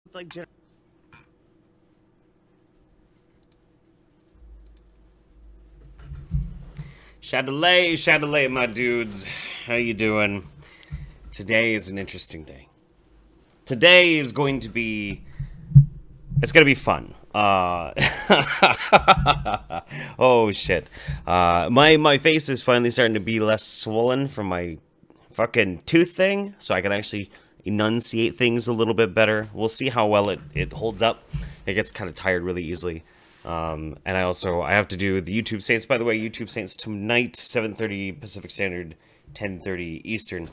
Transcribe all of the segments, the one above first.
It's like Chatelet, my dudes. How you doing? Today is an interesting day. Today is going to be... It's gonna be fun. Oh, shit. My face is finally starting to be less swollen from my fucking tooth thing, so I can actually enunciate things a little bit better. We'll see how well it holds up. It gets kind of tired really easily. And I have to do the YouTube Saints. By the way, YouTube Saints tonight, 7:30 Pacific Standard, 10:30 Eastern,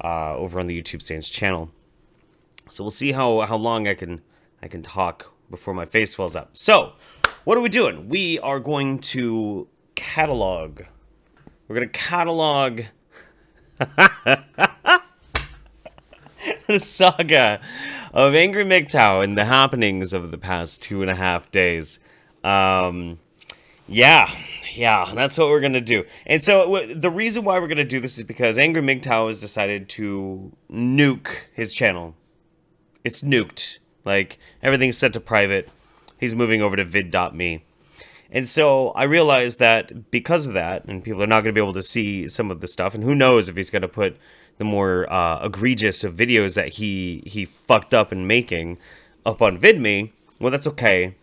over on the YouTube Saints channel. So we'll see how long I can talk before my face swells up. So, what are we doing? We are going to catalog. We're going to catalog the saga of AngryMGTOW and the happenings of the past 2.5 days. Yeah, that's what we're gonna do. And so the reason why we're gonna do this is because AngryMGTOW has decided to nuke his channel. It's nuked. Like, everything's set to private. He's moving over to vid.me. And so I realized that because of that, and people are not going to be able to see some of the stuff, and who knows if he's going to put the more egregious of videos that he fucked up in making up on VidMe, well, that's okay,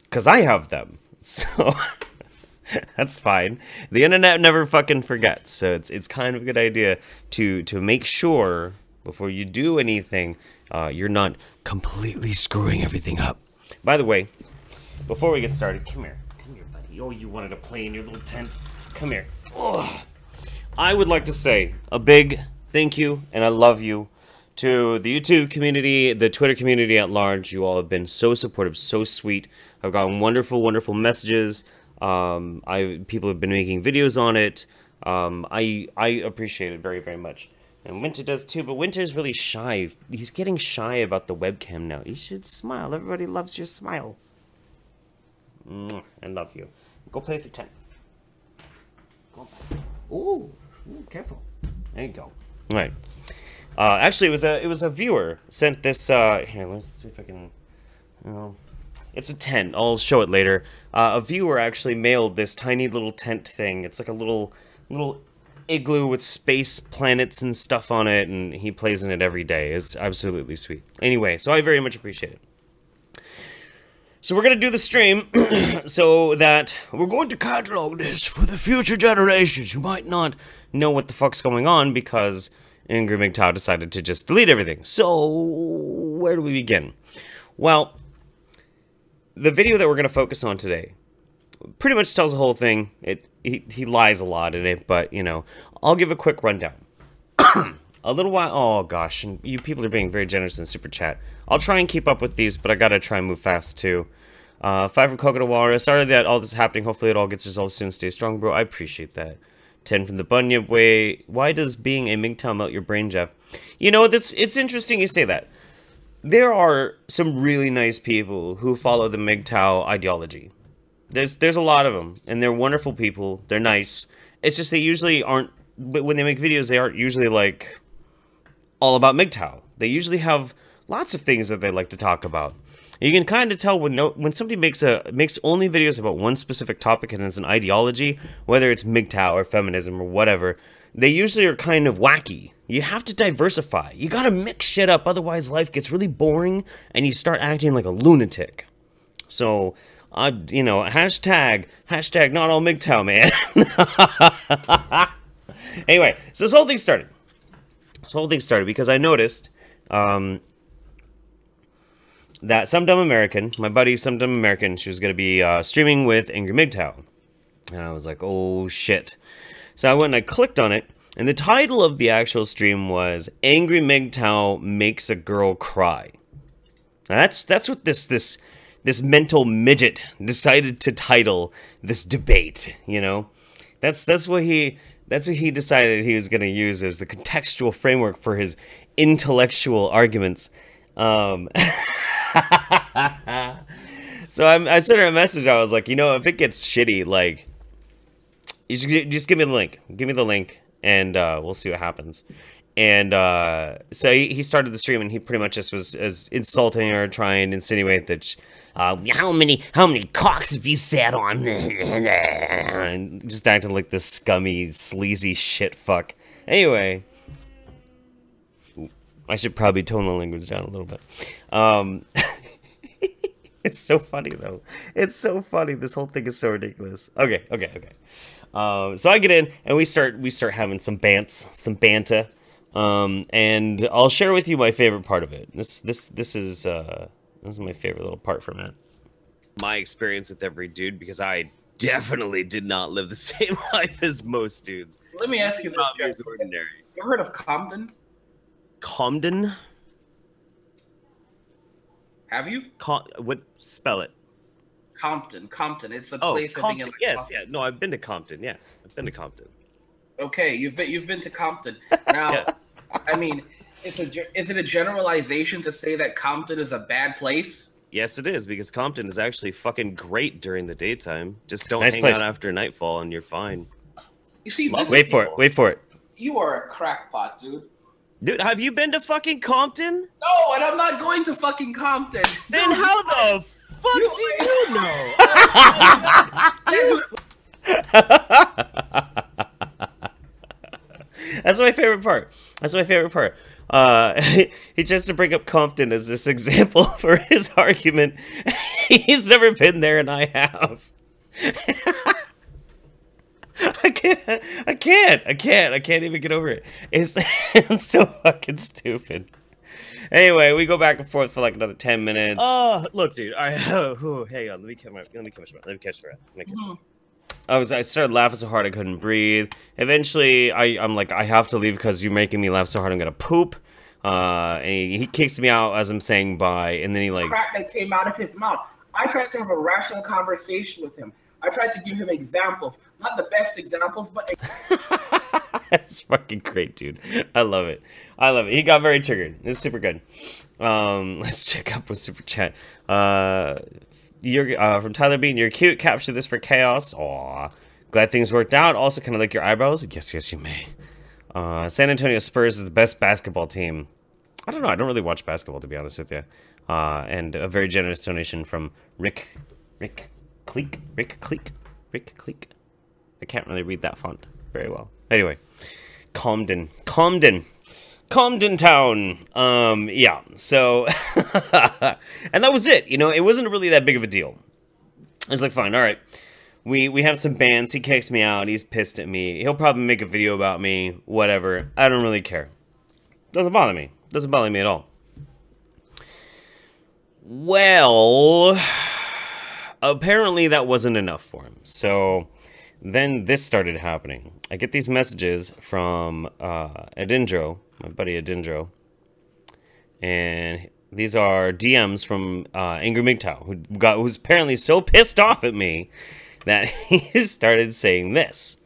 because I have them. So that's fine. The internet never fucking forgets, so it's kind of a good idea to make sure before you do anything, you're not completely screwing everything up. By the way, before we get started, come here, buddy. Oh, you wanted to play in your little tent? Come here. Oh. I would like to say a big thank you and I love you to the YouTube community, the Twitter community at large. You all have been so supportive, so sweet. I've gotten wonderful, wonderful messages. People have been making videos on it. I appreciate it very, very much. And Winter does too, but Winter's really shy. He's getting shy about the webcam now. You should smile. Everybody loves your smile. I love you. Go play through 10. Go back. Ooh, careful. There you go. All right. Actually, it was a viewer sent this. Here, let's see if I can. It's a tent. I'll show it later. A viewer actually mailed this tiny little tent thing. It's like a little igloo with space planets and stuff on it, and he plays in it every day. It's absolutely sweet. Anyway, so I very much appreciate it. So we're going to do the stream so that we're going to catalog this for the future generations who might not know what the fuck's going on because AngryMGTOW decided to just delete everything. So where do we begin? Well, the video that we're going to focus on today pretty much tells the whole thing. He lies a lot in it, but, you know, I'll give a quick rundown. A little while... Oh, gosh, and you people are being very generous in Super Chat. I'll try and keep up with these, but I gotta try and move fast, too. 5 from Coconut Walrus. Sorry that all this is happening. Hopefully it all gets resolved soon. Stay strong, bro. I appreciate that. 10 from the Bunyip. Wait, why does being a MGTOW melt your brain, Jeff? You know, it's interesting you say that. There are some really nice people who follow the MGTOW ideology. There's a lot of them, and they're wonderful people. They're nice. It's just they usually aren't, but when they make videos, they aren't usually, like, all about MGTOW. They usually have lots of things that they like to talk about. You can kind of tell when somebody makes only videos about one specific topic and it's an ideology, whether it's MGTOW or feminism or whatever, they usually are kind of wacky. You have to diversify. You gotta mix shit up, otherwise life gets really boring and you start acting like a lunatic. So... you know, hashtag not all MGTOW, man. Anyway, so this whole thing started. Because I noticed that Some Dumb American, my buddy Some Dumb American, she was going to be streaming with AngryMGTOW. And I was like, oh, shit. So I went and I clicked on it, and the title of the actual stream was AngryMGTOW Makes a Girl Cry. Now that's what this mental midget decided to title this debate, you know? That's what he decided he was going to use as the contextual framework for his intellectual arguments. So I sent her a message. I was like, you know, if it gets shitty, like, you should just give me the link. Give me the link, and we'll see what happens. And so he started the stream, and he pretty much just was as insulting her, trying to insinuate that how many cocks have you sat on? And just acting like this scummy, sleazy shit fuck. Anyway, I should probably tone the language down a little bit. It's so funny though. It's so funny. This whole thing is so ridiculous. Okay. So I get in, and we start having some banter. And I'll share with you my favorite part of it. This is my favorite little part from it. My experience with every dude, because I definitely did not live the same life as most dudes. Let me ask you this: ordinary. You ever heard of Compton? Compton? Have you? What? Spell it. Compton. It's a place. Compton. I think in, like, Yes, Compton. yeah. No, I've been to Compton. Yeah, I've been to Compton. Okay, you've been to Compton. Now, Yeah. I mean, is it a generalization to say that Compton is a bad place? Yes, it is, because Compton is actually fucking great during the daytime. Just don't nice hang place. out after nightfall, and you're fine. You see, Wait for it. You are a crackpot, dude. Dude, have you been to fucking Compton? No, and I'm not going to fucking Compton. Then Dude, how the fuck do you know? That's my favorite part. He tries to bring up Compton as this example for his argument. He's never been there, and I have. I can't even get over it. It's so fucking stupid. Anyway, we go back and forth for like another 10 minutes. Oh, look, dude. Hang on. Let me catch my breath. I started laughing so hard I couldn't breathe. Eventually, I'm like, I have to leave because you're making me laugh so hard I'm gonna poop. And he kicks me out as I'm saying bye, and then he like crap that came out of his mouth. I tried to have a rational conversation with him. I tried to give him examples, not the best examples, but that's fucking great, dude. I love it. He got very triggered. It's super good. Let's check up with super chat. You're from Tyler Bean. You're cute. Capture this for chaos. Aw, glad things worked out. Also, kind of like your eyebrows. Yes, you may. San Antonio Spurs is the best basketball team. I don't know. I don't really watch basketball, to be honest with you. And a very generous donation from Rick Cleek. I can't really read that font very well. Anyway, Camden Town. Yeah. So, and that was it. You know, it wasn't really that big of a deal. I was like, fine, all right. We have some bands. He kicks me out. He's pissed at me. He'll probably make a video about me. Whatever. I don't really care. Doesn't bother me. Doesn't bother me at all. Well, apparently that wasn't enough for him. So then this started happening. I get these messages from Adindro, my buddy Adindro, and these are DMs from AngryMGTOW, who's apparently so pissed off at me that he started saying this.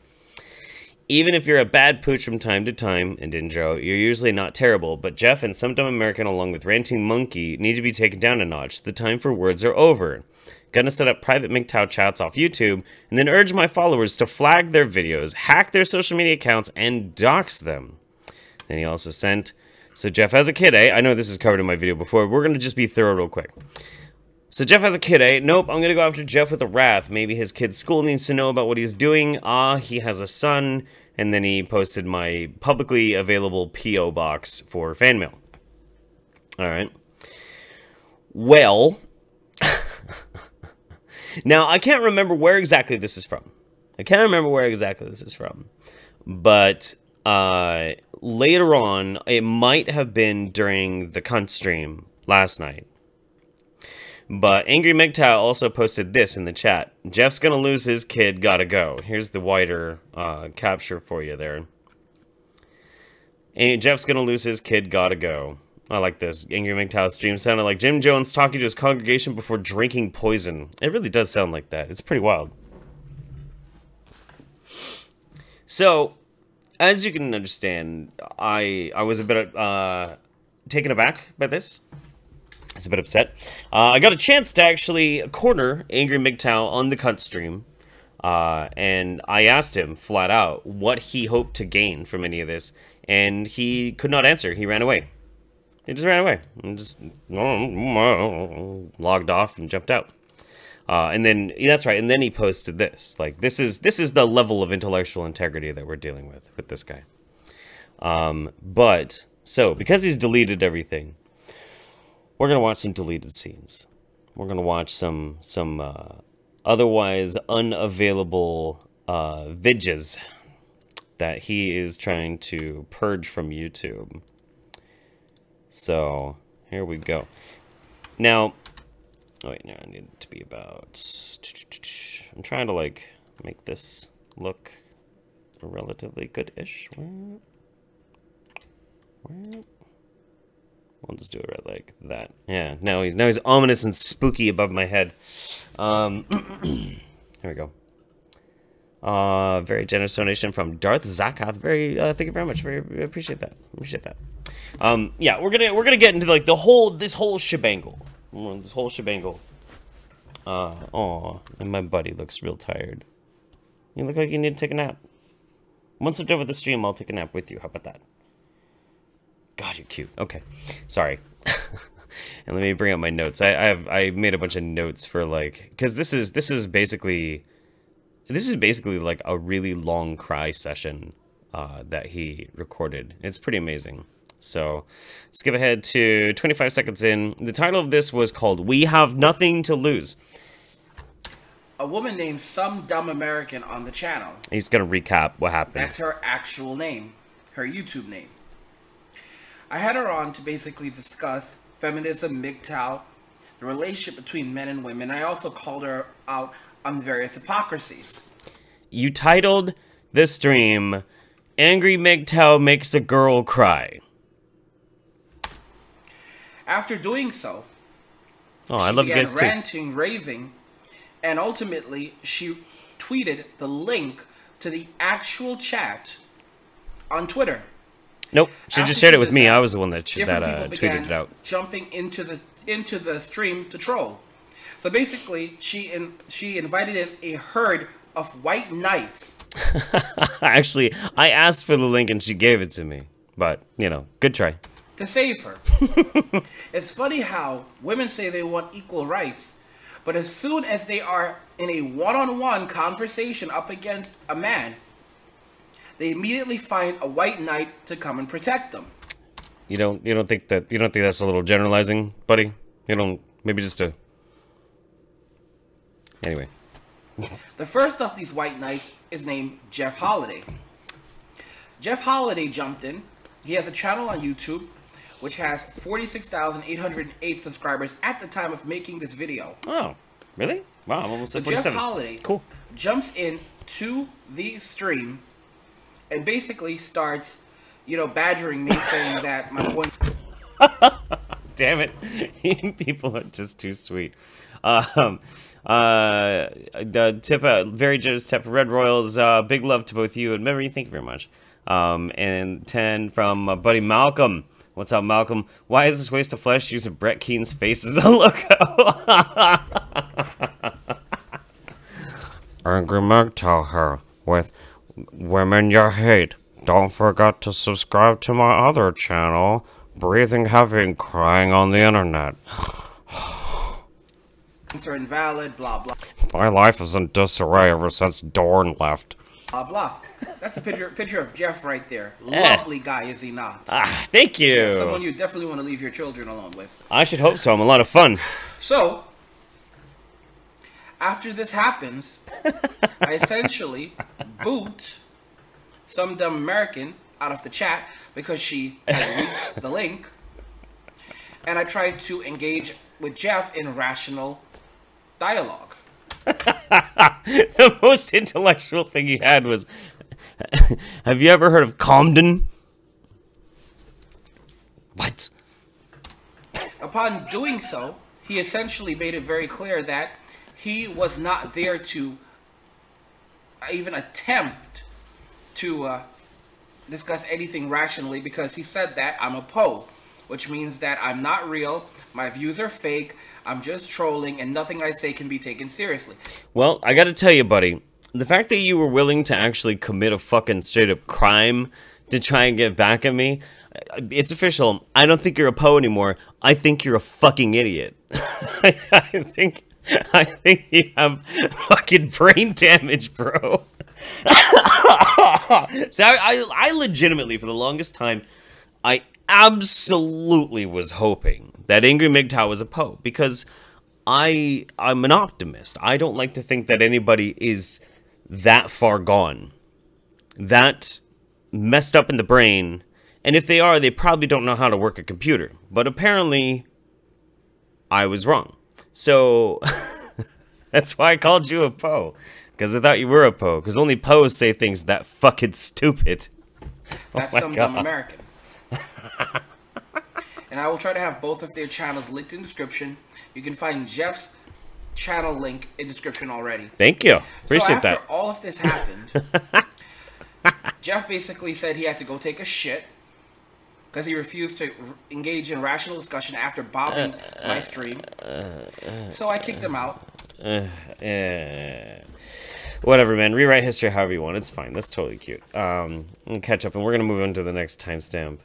Even if you're a bad pooch from time to time, Adindro, you're usually not terrible, but Jeff and some dumb American along with Ranting Monkey need to be taken down a notch. The time for words are over. Gonna set up private MGTOW chats off YouTube, and then urge my followers to flag their videos, hack their social media accounts, and dox them. Then he also sent, so Jeff has a kid, eh? I know this is covered in my video before. We're gonna just be thorough real quick. So Jeff has a kid, eh? Nope, I'm gonna go after Jeff with a wrath. Maybe his kid's school needs to know about what he's doing. He has a son. And then he posted my publicly available P.O. box for fan mail. Alright. Well, now I can't remember where exactly this is from. But later on, it might have been during the cunt stream last night. But AngryMGTOW also posted this in the chat. Jeff's gonna lose his kid, gotta go. Here's the wider capture for you there. And Jeff's gonna lose his kid, gotta go. I like this. AngryMGTOW stream sounded like Jim Jones talking to his congregation before drinking poison. It really does sound like that. It's pretty wild. So, as you can understand, I was a bit taken aback by this. I was a bit upset. I got a chance to actually corner AngryMGTOW on the cunt stream. And I asked him flat out what he hoped to gain from any of this. and he could not answer. He ran away. He just ran away and just logged off and jumped out. And then that's right. And then he posted this. Like this is the level of intellectual integrity that we're dealing with this guy. But so because he's deleted everything, we're gonna watch some deleted scenes. We're gonna watch some otherwise unavailable vidges that he is trying to purge from YouTube. So here we go. Now, oh wait, no, I need it to be about. I'm trying to like make this look relatively good-ish. We'll just do it right like that. Yeah. Now he's ominous and spooky above my head. Here we go. Very generous donation from Darth Zakath. Thank you very much. Very appreciate that. Yeah, we're gonna get into like this whole shebangle. Oh, and my buddy looks real tired. You look like you need to take a nap. Once we're done with the stream, I'll take a nap with you. How about that? God, you're cute. Okay, sorry. And let me bring up my notes. I made a bunch of notes for like, because this is basically like a really long cry session that he recorded. It's pretty amazing. So skip ahead to 25 seconds in. The title of this was called "We Have Nothing to Lose." A woman named Some Dumb American on the channel. He's gonna recap what happened. That's her actual name, her YouTube name. I had her on to basically discuss feminism, MGTOW, the relationship between men and women. I also called her out on the various hypocrisies. You titled the stream, "AngryMGTOW Makes a Girl Cry." After doing so, I love you guys too. Ranting, raving, and ultimately she tweeted the link to the actual chat on Twitter. Nope, she just shared it with me. I was the one that tweeted it out. Jumping into the stream to troll. So basically, she invited in a herd of white knights. Actually, I asked for the link and she gave it to me. But, you know, good try. To save her. It's funny how women say they want equal rights, but as soon as they are in a one-on-one conversation up against a man, they immediately find a white knight to come and protect them. You don't think that's a little generalizing, buddy? Maybe just a... Anyway. The first of these white knights is named Jeff Holiday. Jeff Holiday jumped in. He has a channel on YouTube, which has 46,808 subscribers at the time of making this video. Oh, really? Wow, I'm almost at 47. Jeff Holiday cool. Jumps in to the stream and basically starts, badgering me, saying that my point... Damn it. People are just too sweet. The tip, very generous tip for Red Royals. Big love to both you and Memory. Thank you very much. And 10 from my buddy Malcolm. What's up, Malcolm? Why is this waste of flesh using Brett Keen's face as a logo? AngryMGTOW here with Women You Hate. Don't forget to subscribe to my other channel, Breathing Heavy and Crying on the Internet. Are invalid, blah, blah. My life is in disarray ever since Dorn left. Blah, blah. That's a picture of Jeff right there. Lovely guy, is he not? Ah, thank you. Yeah, someone you definitely want to leave your children alone with. I should hope so. I'm a lot of fun. So, after this happens, I essentially boot Some Dumb American out of the chat because she had leaked the link. And I tried to engage with Jeff in rational dialogue. The most intellectual thing you had was, have you ever heard of Comden? What? Upon doing so, he essentially made it very clear that he was not there to even attempt to discuss anything rationally, because he said that I'm a Poe, which means that I'm not real, my views are fake, I'm just trolling, and nothing I say can be taken seriously. Well, I gotta tell you, buddy, the fact that you were willing to actually commit a fucking straight-up crime to try and get back at me. It's official. I don't think you're a Poe anymore. I think you're a fucking idiot. I think you have fucking brain damage, bro. So I legitimately, for the longest time, I absolutely was hoping that AngryMGTOW was a Poe, because I'm an optimist. I don't like to think that anybody is that far gone, that messed up in the brain, and if they are, they probably don't know how to work a computer. But apparently, I was wrong. So that's why I called you a Poe, because I thought you were a Poe, because only Poes say things that fucking stupid. That's some dumb American. And I will try to have both of their channels linked in the description. You can find Jeff's channel link in the description already. Thank you. Appreciate that. So after all of this happened, Jeff basically said he had to go take a shit because he refused to engage in rational discussion after bombing my stream. So I kicked him out. Whatever, man. Rewrite history however you want. It's fine. That's totally cute. We'll catch up, and we're going to move on to the next timestamp.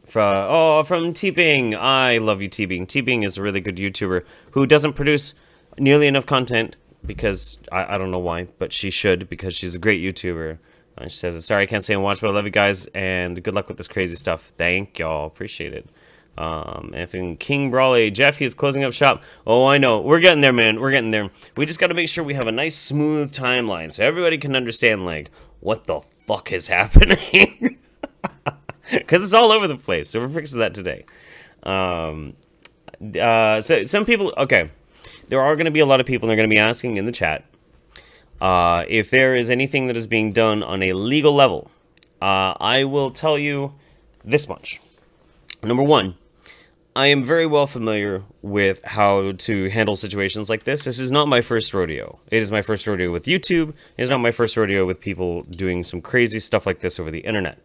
From T-Bing. I love you, T-Bing. T-Bing is a really good YouTuber who doesn't produce nearly enough content because, I don't know why, but she should, because she's a great YouTuber. She says, sorry I can't stay and watch, but I love you guys, and good luck with this crazy stuff. Thank y'all. Appreciate it. And King Brawley, Jeff, he's closing up shop. Oh, I know. We're getting there, man. We're getting there. We just got to make sure we have a nice, smooth timeline so everybody can understand, like, what the fuck is happening. Because it's all over the place, so we're fixing that today. So some people, okay, there are going to be a lot of people that are going to be asking in the chat if there is anything that is being done on a legal level. I will tell you this much. Number one, I am very well familiar with how to handle situations like this. This is not my first rodeo. It is my first rodeo with YouTube. It is not my first rodeo with people doing some crazy stuff like this over the internet.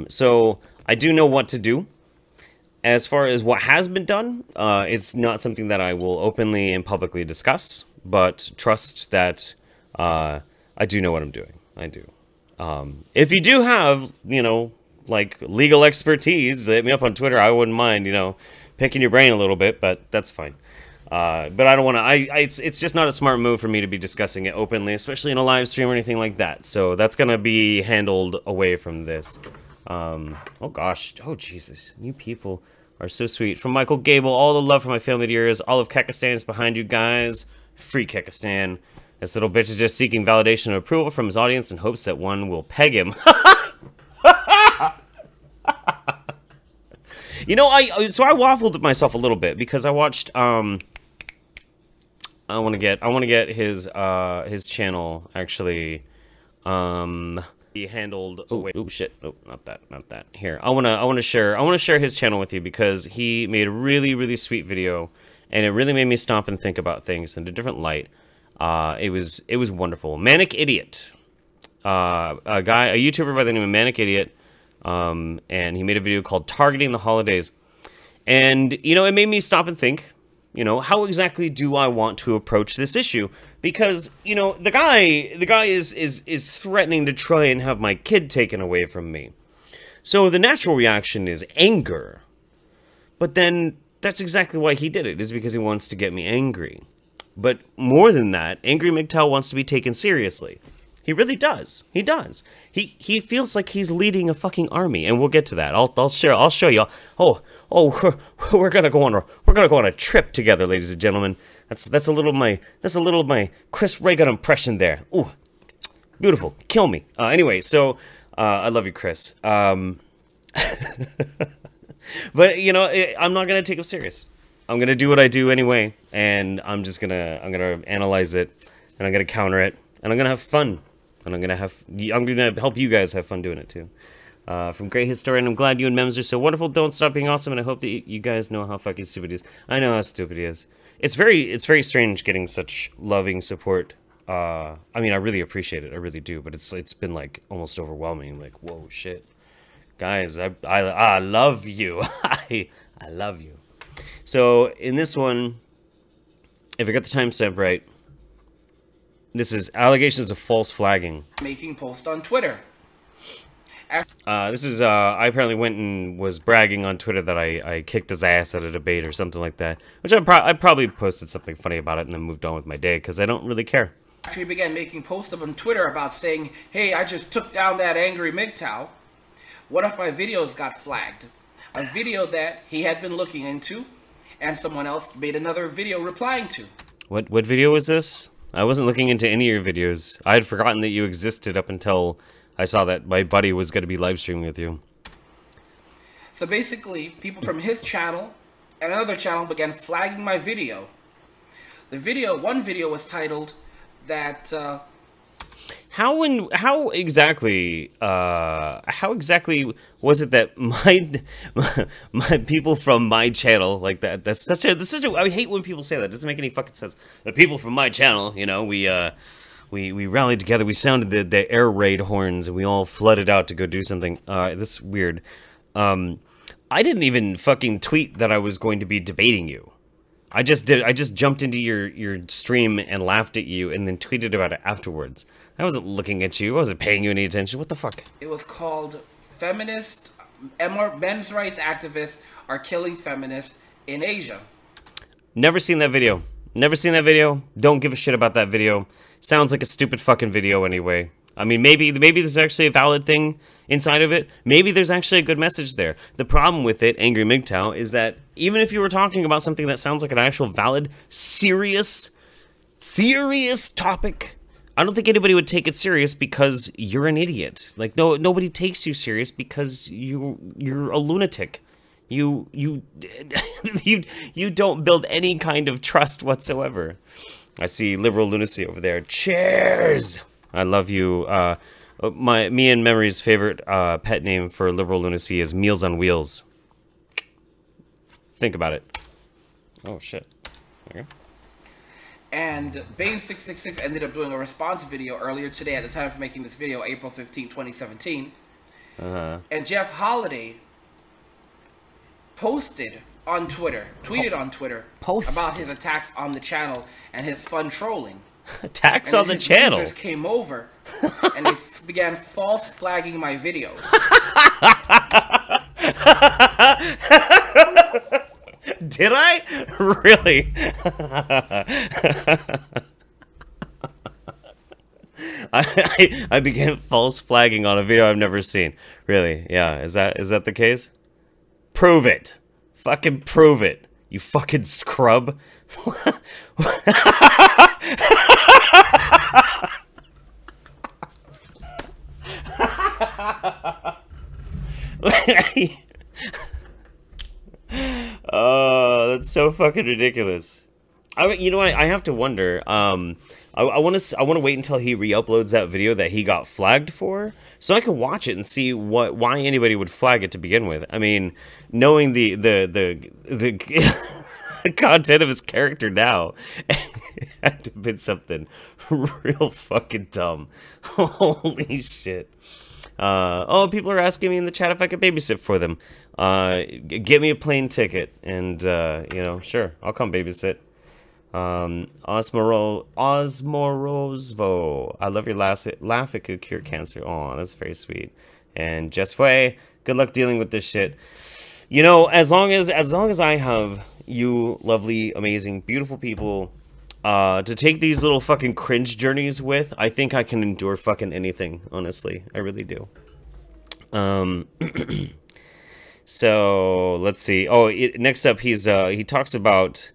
So I do know what to do. As far as what has been done, it's not something that I will openly and publicly discuss, but trust that I do know what I'm doing. I do. If you do have, like legal expertise, hit me up on Twitter. I wouldn't mind, picking your brain a little bit, but that's fine. But I don't want to, it's just not a smart move for me to be discussing it openly, especially in a live stream or anything like that. So that's going to be handled away from this. Oh gosh. Oh Jesus. You people are so sweet. From Michael Gable, all the love for my family to yours. All of Kekistan is behind you guys. Free Kekistan. This little bitch is just seeking validation and approval from his audience in hopes that one will peg him. So I waffled myself a little bit because I watched, I want to get his channel actually, he handled, oh shit, oh, not that, here, I want to share his channel with you because he made a really, really sweet video and it really made me stop and think about things in a different light. It was wonderful. Manic Idiot, a YouTuber by the name of Manic Idiot, and he made a video called Targeting the Holidays. And, it made me stop and think, how exactly do I want to approach this issue? Because, the guy is threatening to try and have my kid taken away from me. So the natural reaction is anger. But then that's exactly why he did it, is because he wants to get me angry. But more than that, AngryMGTOW wants to be taken seriously. He really does. He does. He feels like he's leading a fucking army, and we'll get to that. I'll show you. We're gonna go on a trip together, ladies and gentlemen. That's a little of my Chris Reagan impression there. Ooh, beautiful. Kill me. Anyway, so I love you, Chris. But I'm not gonna take him serious. I'm gonna do what I do anyway, and I'm gonna analyze it, and I'm gonna counter it, and I'm gonna have fun. And I'm gonna help you guys have fun doing it too. From Great Historian, I'm glad you and Mems are so wonderful. Don't stop being awesome, and I hope that you guys know how fucking stupid he is. I know how stupid he is. It's very strange getting such loving support. I mean, I really appreciate it. I really do. But it's been like almost overwhelming. Like, whoa, shit, guys, I love you. I love you. So in this one, if I got the timestamp right. This is allegations of false flagging. Making post on Twitter. This is, I apparently went and was bragging on Twitter that I kicked his ass at a debate or something like that. Which I probably posted something funny about it and then moved on with my day, because I don't really care. After he began making posts on Twitter about saying, hey, I just took down that AngryMGTOW, one of my videos got flagged. A video that he had been looking into, and someone else made another video replying to. What video was this? I wasn't looking into any of your videos. I had forgotten that you existed up until I saw that my buddy was going to be live streaming with you. So basically, people from his channel and another channel began flagging my video. One video was titled that how exactly was it that my people from my channel, like that's such a I hate when people say that. It doesn't make any fucking sense. The people from my channel, you know, we rallied together, we sounded the air raid horns, and we all flooded out to go do something. That's weird. I didn't even fucking tweet that I was going to be debating you. I just jumped into your stream and laughed at you and then tweeted about it afterwards. I wasn't looking at you. I wasn't paying you any attention. What the fuck? It was called Men's Rights Activists Are Killing Feminists in Asia. Never seen that video. Never seen that video. Don't give a shit about that video. Sounds like a stupid fucking video anyway. I mean, maybe there's actually a valid thing inside of it.Maybe there's actually a good message there. The problem with it, AngryMGTOW, is that even if you were talking about something that sounds like an actual valid, serious topic, I don't think anybody would take it serious because you're an idiot. Like, nobody takes you serious because you're a lunatic. You don't build any kind of trust whatsoever. I see liberal lunacy over there. Cheers! I love you. Me and Memory's favorite pet name for liberal lunacy is Meals on Wheels. Think about it. Oh, shit. Okay. And Bane666 ended up doing a response video earlier today at the time of making this video, April 15, 2017. And Jeff Holiday tweeted on Twitter about his attacks on the channel and his fun trolling. Attacks on the channel? Users came over and they began false flagging my videos. Did I? Really? I began false flagging on a video I've never seen. Really? Yeah. Is that the case? Prove it. Fucking prove it. You fucking scrub. Oh, that's so fucking ridiculous. You know what? I have to wonder. I want to wait until he re-uploads that video that he got flagged for, so I can watch it and see why anybody would flag it to begin with. I mean, knowing the content of his character now, it had to have been something real fucking dumb. Holy shit. Oh, people are asking me in the chat if I could babysit for them. Get me a plane ticket, and you know, sure, I'll come babysit. Osmorozvo, I love your laugh. It could cure cancer. Oh, that's very sweet. And Jess Way, good luck dealing with this shit. You know, as long as I have you lovely, amazing, beautiful people to take these little fucking cringe journeys with, I think I can endure fucking anything, honestly. I really do. So let's see. Oh, next up, he talks about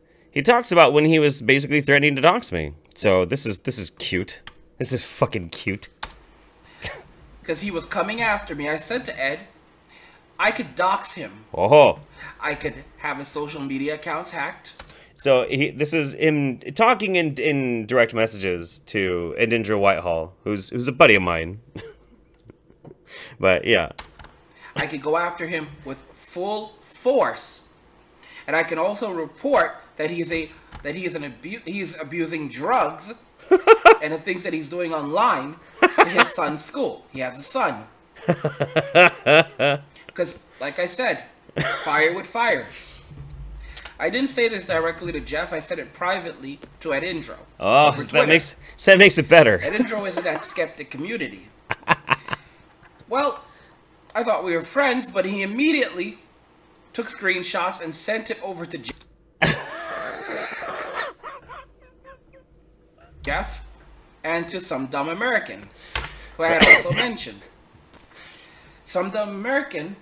when he was basically threatening to dox me. So this is cute. This is fucking cute. Because he was coming after me. I said to Ed, I could dox him. Oh. I could have his social media accounts hacked. So this is him talking in direct messages to Edindra Whitehall, who's a buddy of mine. But yeah. I could go after him with full force. And I can also report that he's abusing drugs and the things that he's doing online to his son's school. He has a son. Because, like I said, fire with fire. I didn't say this directly to Jeff. I said it privately to Edindro. Oh, so that makes it better. Edindro is in that skeptic community. Well, I thought we were friends, but he immediately took screenshots and sent it over to Jeff and to some dumb American, who I had also mentioned. Some dumb American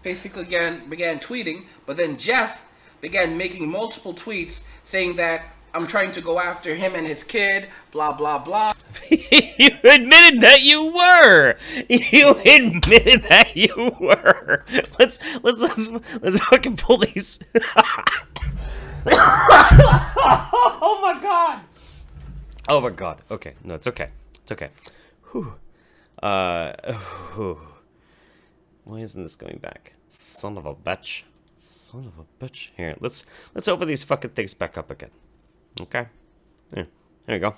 basically began tweeting, but then Jeff began making multiple tweets saying that I'm trying to go after him and his kid, blah, blah, blah. You admitted that you were. You admitted that you were. Let's fucking pull these. Oh my god. Oh my god. Okay. No, it's okay. It's okay. Whew. Whew. Why isn't this going back? Son of a bitch. Son of a bitch. Here, let's open these fucking things back up again. Okay. There you go.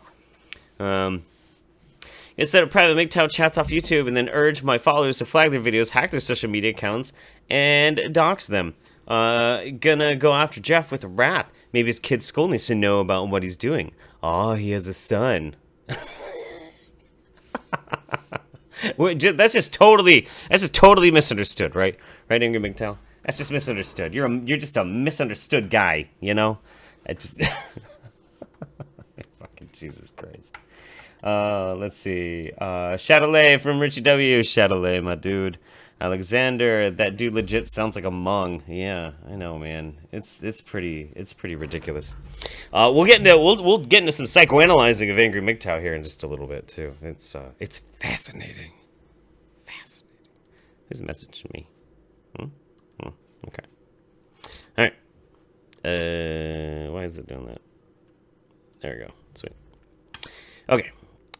Instead of private MGTOW chats off YouTube and then urge my followers to flag their videos, hack their social media accounts, and dox them. Gonna go after Jeff with wrath. Maybe his kid's school needs to know about what he's doing. Oh, he has a son. That's just totally misunderstood, right? Right, AngryMGTOW? That's just misunderstood. You're just a misunderstood guy, you know? I just fucking Jesus Christ. Let's see. Chatelet from Richie W. Chatelet, my dude. Alexander, that dude legit sounds like a Hmong. Yeah, I know, man. It's pretty ridiculous. We'll get into some psychoanalyzing of AngryMGTOW here in just a little bit too. It's fascinating. Fascinating. Who's messaging me? Okay. All right. Why is it doing that? There we go. Sweet. Okay.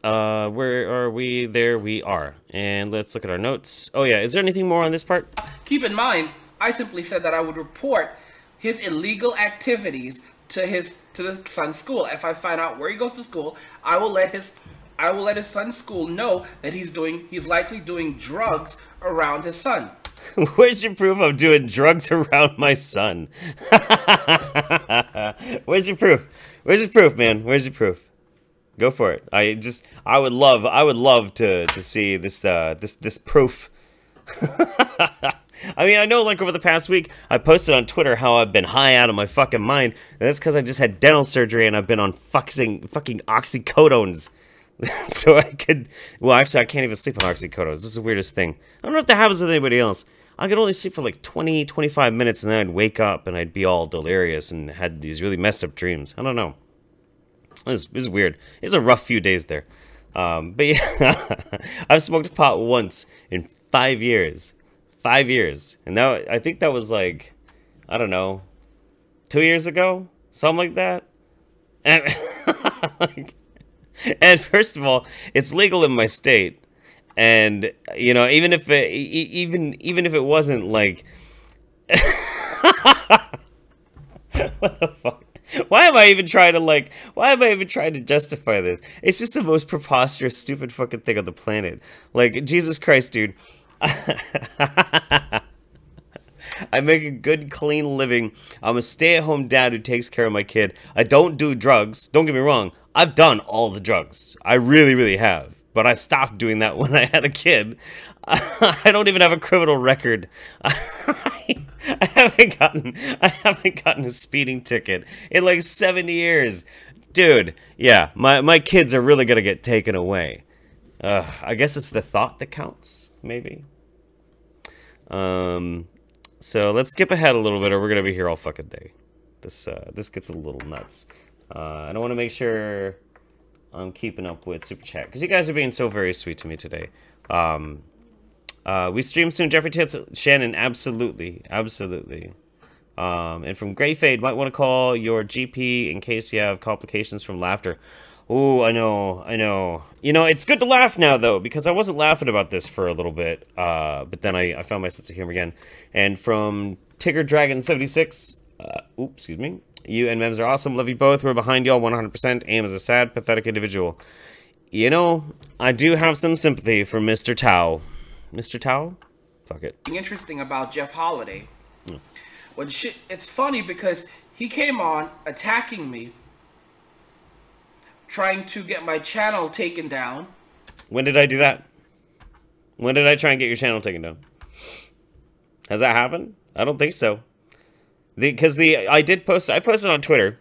Where are we? There we are. And let's look at our notes. Oh yeah, is there anything more on this part? Keep in mind, I simply said that I would report his illegal activities to the son's school. If I find out where he goes to school, I will let his son's school know that he's likely doing drugs around his son. Where's your proof of doing drugs around my son? Where's your proof? Where's your proof, man? Where's your proof? Go for it. I would love to see this proof. I mean, I know, like, over the past week, I posted on Twitter how I've been high out of my fucking mind. And that's because I just had dental surgery and I've been on fucking oxycodones. So I could... Well, actually, I can't even sleep on oxycodones. This is the weirdest thing. I don't know if that happens with anybody else. I could only sleep for like 20, 25 minutes and then I'd wake up and I'd be all delirious and had these really messed up dreams. I don't know. It was weird. It was a rough few days there. But yeah, I've smoked pot once in 5 years. 5 years. And now I think that was like, I don't know, 2 years ago? Something like that. And first of all, it's legal in my state. And, you know, even if it wasn't like... What the fuck? Why am I even trying to justify this? It's just the most preposterous, stupid fucking thing on the planet. Like, Jesus Christ, dude. I make a good, clean living. I'm a stay-at-home dad who takes care of my kid. I don't do drugs. Don't get me wrong. I've done all the drugs. I really, really have. But I stopped doing that when I had a kid. I don't even have a criminal record. I haven't gotten a speeding ticket in like 7 years. Dude, yeah, my kids are really gonna get taken away. I guess it's the thought that counts, maybe. So let's skip ahead a little bit or we're gonna be here all fucking day. This gets a little nuts. I don't want to make sure I'm keeping up with Super Chat because you guys are being so very sweet to me today. We stream soon, Jeffrey Tits, Shannon, absolutely. And from Grey Fade, might want to call your GP in case you have complications from laughter. Oh, I know. You know, it's good to laugh now, though, because I wasn't laughing about this for a little bit, but then I found my sense of humor again. And from Tigger Dragon 76, excuse me, you and Mems are awesome, love you both, we're behind y'all 100%, Aim is a sad, pathetic individual. You know, I do have some sympathy for Mr. Tao. Mr. Tao? Fuck it. Interesting about Jeff Holiday. It's funny because he came on attacking me, trying to get my channel taken down. When did I do that? When did I try and get your channel taken down? Has that happened? I don't think so. I posted on Twitter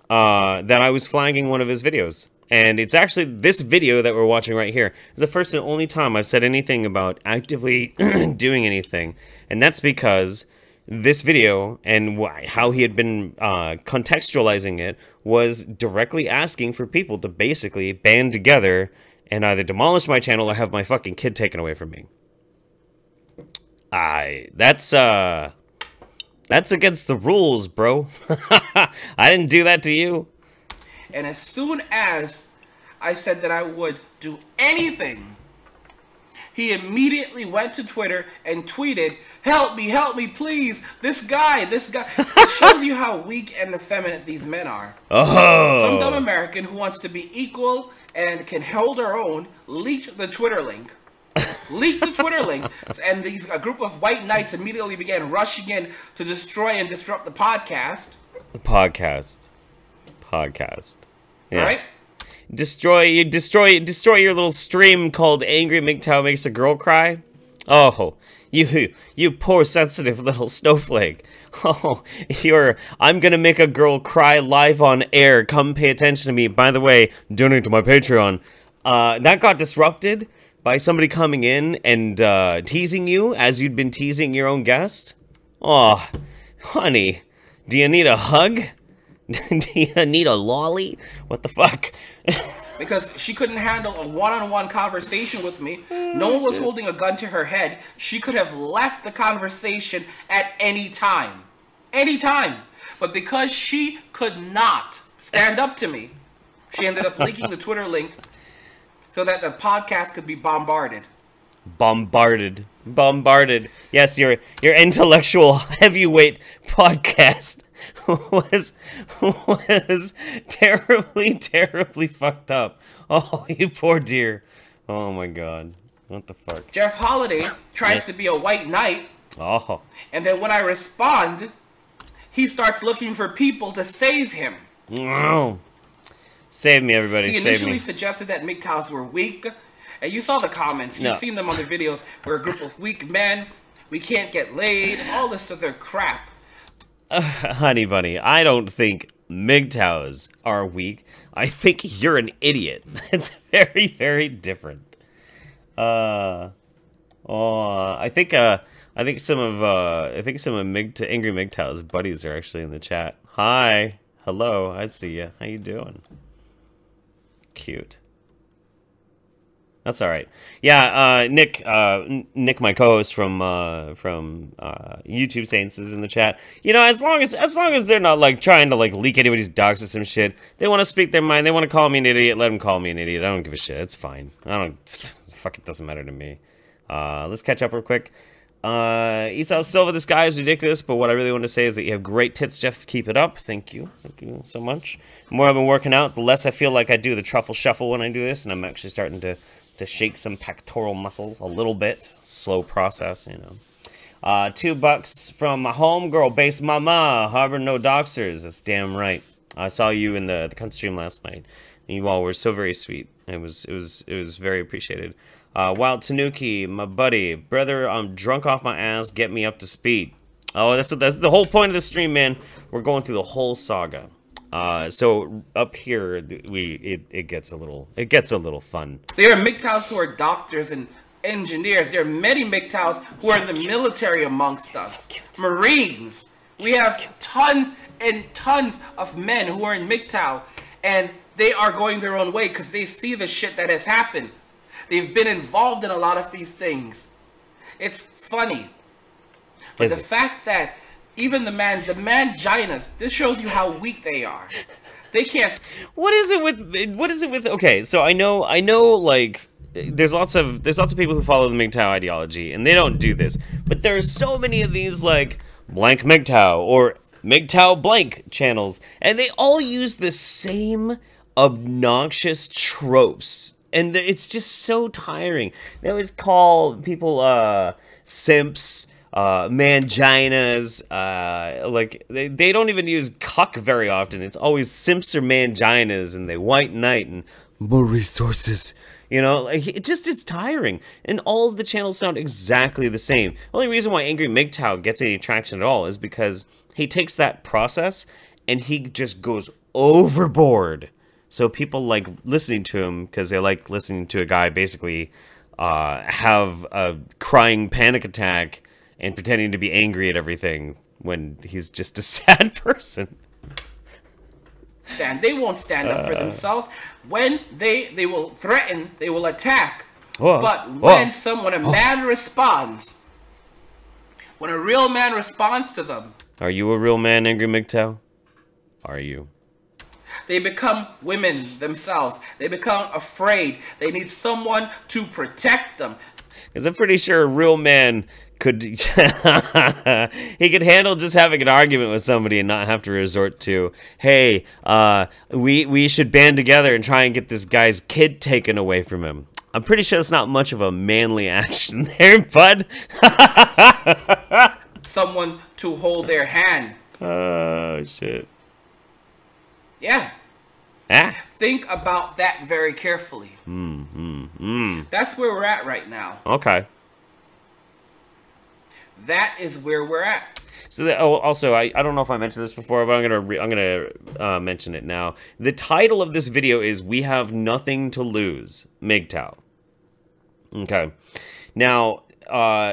that I was flagging one of his videos. And it's actually this video that we're watching right here. It's the first and only time I've said anything about actively doing anything. And that's because this video and how he had been contextualizing it was directly asking for people to basically band together and either demolish my channel or have my fucking kid taken away from me. That's against the rules, bro. I didn't do that to you. And as soon as I said that I would do anything, he immediately went to Twitter and tweeted, help me, please. This guy. It shows you how weak and effeminate these men are. Oh. Some dumb American who wants to be equal and can hold her own leaked the Twitter link. And a group of white knights immediately began rushing in to destroy and disrupt the podcast. Podcast. Yeah. Right? Destroy your little stream called AngryMGTOW Makes a Girl Cry. Oh, you poor sensitive little snowflake. Oh, I'm gonna make a girl cry live on air. Come pay attention to me. By the way, donate to my Patreon. That got disrupted by somebody coming in and teasing you as you'd been teasing your own guest. Oh, honey, do you need a hug? Do you need a lolly? What the fuck? Because she couldn't handle a one-on-one conversation with me. No one was holding a gun to her head. She could have left the conversation at any time. But because she could not stand up to me, she ended up leaking the Twitter link so that the podcast could be bombarded. Bombarded. Yes, your intellectual heavyweight podcast was terribly fucked up. Oh, you poor dear. Oh my god. What the fuck? Jeff Holiday tries to be a white knight. Oh. And then when I respond, he starts looking for people to save him. No. Save me, everybody. He Save me. initially suggested that MGTOWs were weak. And you saw the comments. You've seen them on the videos. We're a group of weak men. We can't get laid. All this other crap. Honey bunny, I don't think MGTOWs are weak. I think you're an idiot. It's very, very different. I think some of AngryMGTOW's buddies are actually in the chat. Hi, hello, I see you. How you doing? Cute. That's all right. Yeah, Nick, my co-host from YouTube Saints is in the chat. You know, as long as they're not like trying to like leak anybody's docs or some shit, they want to speak their mind. They want to call me an idiot. Let them call me an idiot. I don't give a shit. It's fine. Fuck, it doesn't matter to me. Let's catch up real quick. Esau Silva, this guy is ridiculous, but what I really want to say is that you have great tits, Jeff. Keep it up. Thank you so much. The more I've been working out, the less I feel like I do the truffle shuffle when I do this, and I'm actually starting to shake some pectoral muscles a little bit. Slow process, you know. $2 from my homegirl, Base Mama. Harvard no doxers. That's damn right. I saw you in the cunt stream last night. And you all were so very sweet. It was very appreciated. Wild Tanuki, my buddy, brother. I'm drunk off my ass. Get me up to speed. Oh, that's the whole point of the stream, man. We're going through the whole saga. So up here, it gets a little fun. There are MGTOWs who are doctors and engineers. There are many MGTOWs who are in the military amongst us. Marines. We have tons and tons of men who are in MGTOW, and they are going their own way because they see the shit that has happened. They've been involved in a lot of these things. It's funny. But the fact that even the manginas, this shows you how weak they are. They can't. What is it with? Okay, so I know, like, there's lots of people who follow the MGTOW ideology, and they don't do this. But there are so many of these, like, blank MGTOW or MGTOW blank channels, and they all use the same obnoxious tropes, and it's just so tiring. They always call people simps, manginas, like they don't even use cuck very often. It's always simps or manginas, and they white knight and more resources. You know, like, it's tiring. And all of the channels sound exactly the same. The only reason why AngryMGTOW gets any traction at all is because he takes that process and he just goes overboard. So people like listening to him because they like listening to a guy basically have a crying panic attack and pretending to be angry at everything when he's just a sad person. They won't stand up for themselves. When they will threaten, they will attack. Whoa. But when a man responds, when a real man responds to them, are you a real man, AngryMGTOW? Are you? They become women themselves. They become afraid. They need someone to protect them. Because I'm pretty sure a real man could he could handle just having an argument with somebody and not have to resort to, hey, we should band together and try and get this guy's kid taken away from him. I'm pretty sure that's not much of a manly action there, bud. Someone to hold their hand. Oh, shit. Yeah. Ah. Think about that very carefully. That's where we're at right now. Okay. That is where we're at. So also, I don't know if I mentioned this before, but I'm gonna mention it now. The title of this video is "We Have Nothing to Lose, MGTOW." Okay. Now,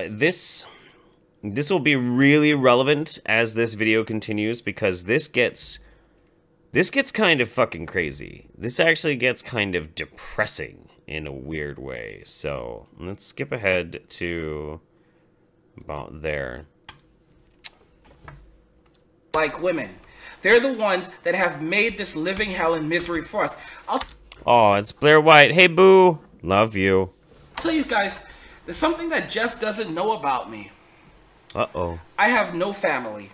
this will be really relevant as this video continues because this gets kind of fucking crazy. This actually gets kind of depressing in a weird way. So let's skip ahead to about there. Like women. They're the ones that have made this living hell and misery for us. Oh, it's Blair White. Hey, boo. Love you. I'll tell you guys, there's something that Jeff doesn't know about me. Uh-oh. I have no family.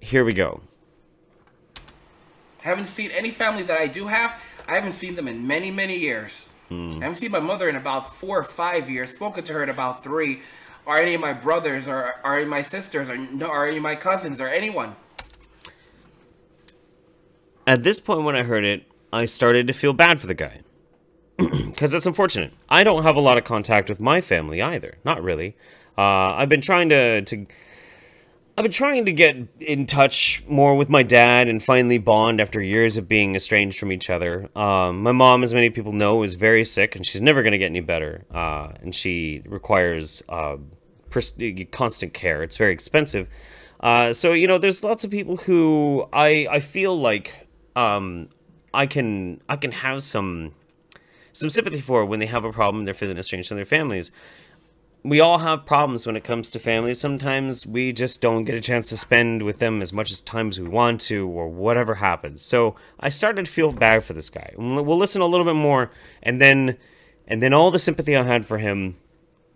Here we go. I haven't seen any family that I do have. I haven't seen them in many, many years. I haven't seen my mother in about 4 or 5 years. Spoken to her in about 3. Or any of my brothers, or any of my sisters, or any of my cousins, or anyone. At this point when I heard it, I started to feel bad for the guy. Because it's unfortunate. I don't have a lot of contact with my family either. Not really. I've been trying to get in touch more with my dad and finally bond after years of being estranged from each other. My mom, as many people know, is very sick and she's never going to get any better. And she requires constant care. It's very expensive. So, you know, there's lots of people who I feel like I can have some sympathy for when they have a problem, they're feeling estranged from their families. We all have problems when it comes to family. Sometimes we just don't get a chance to spend with them as much as time as we want to, or whatever happens. So I started to feel bad for this guy. We'll listen a little bit more, and then all the sympathy I had for him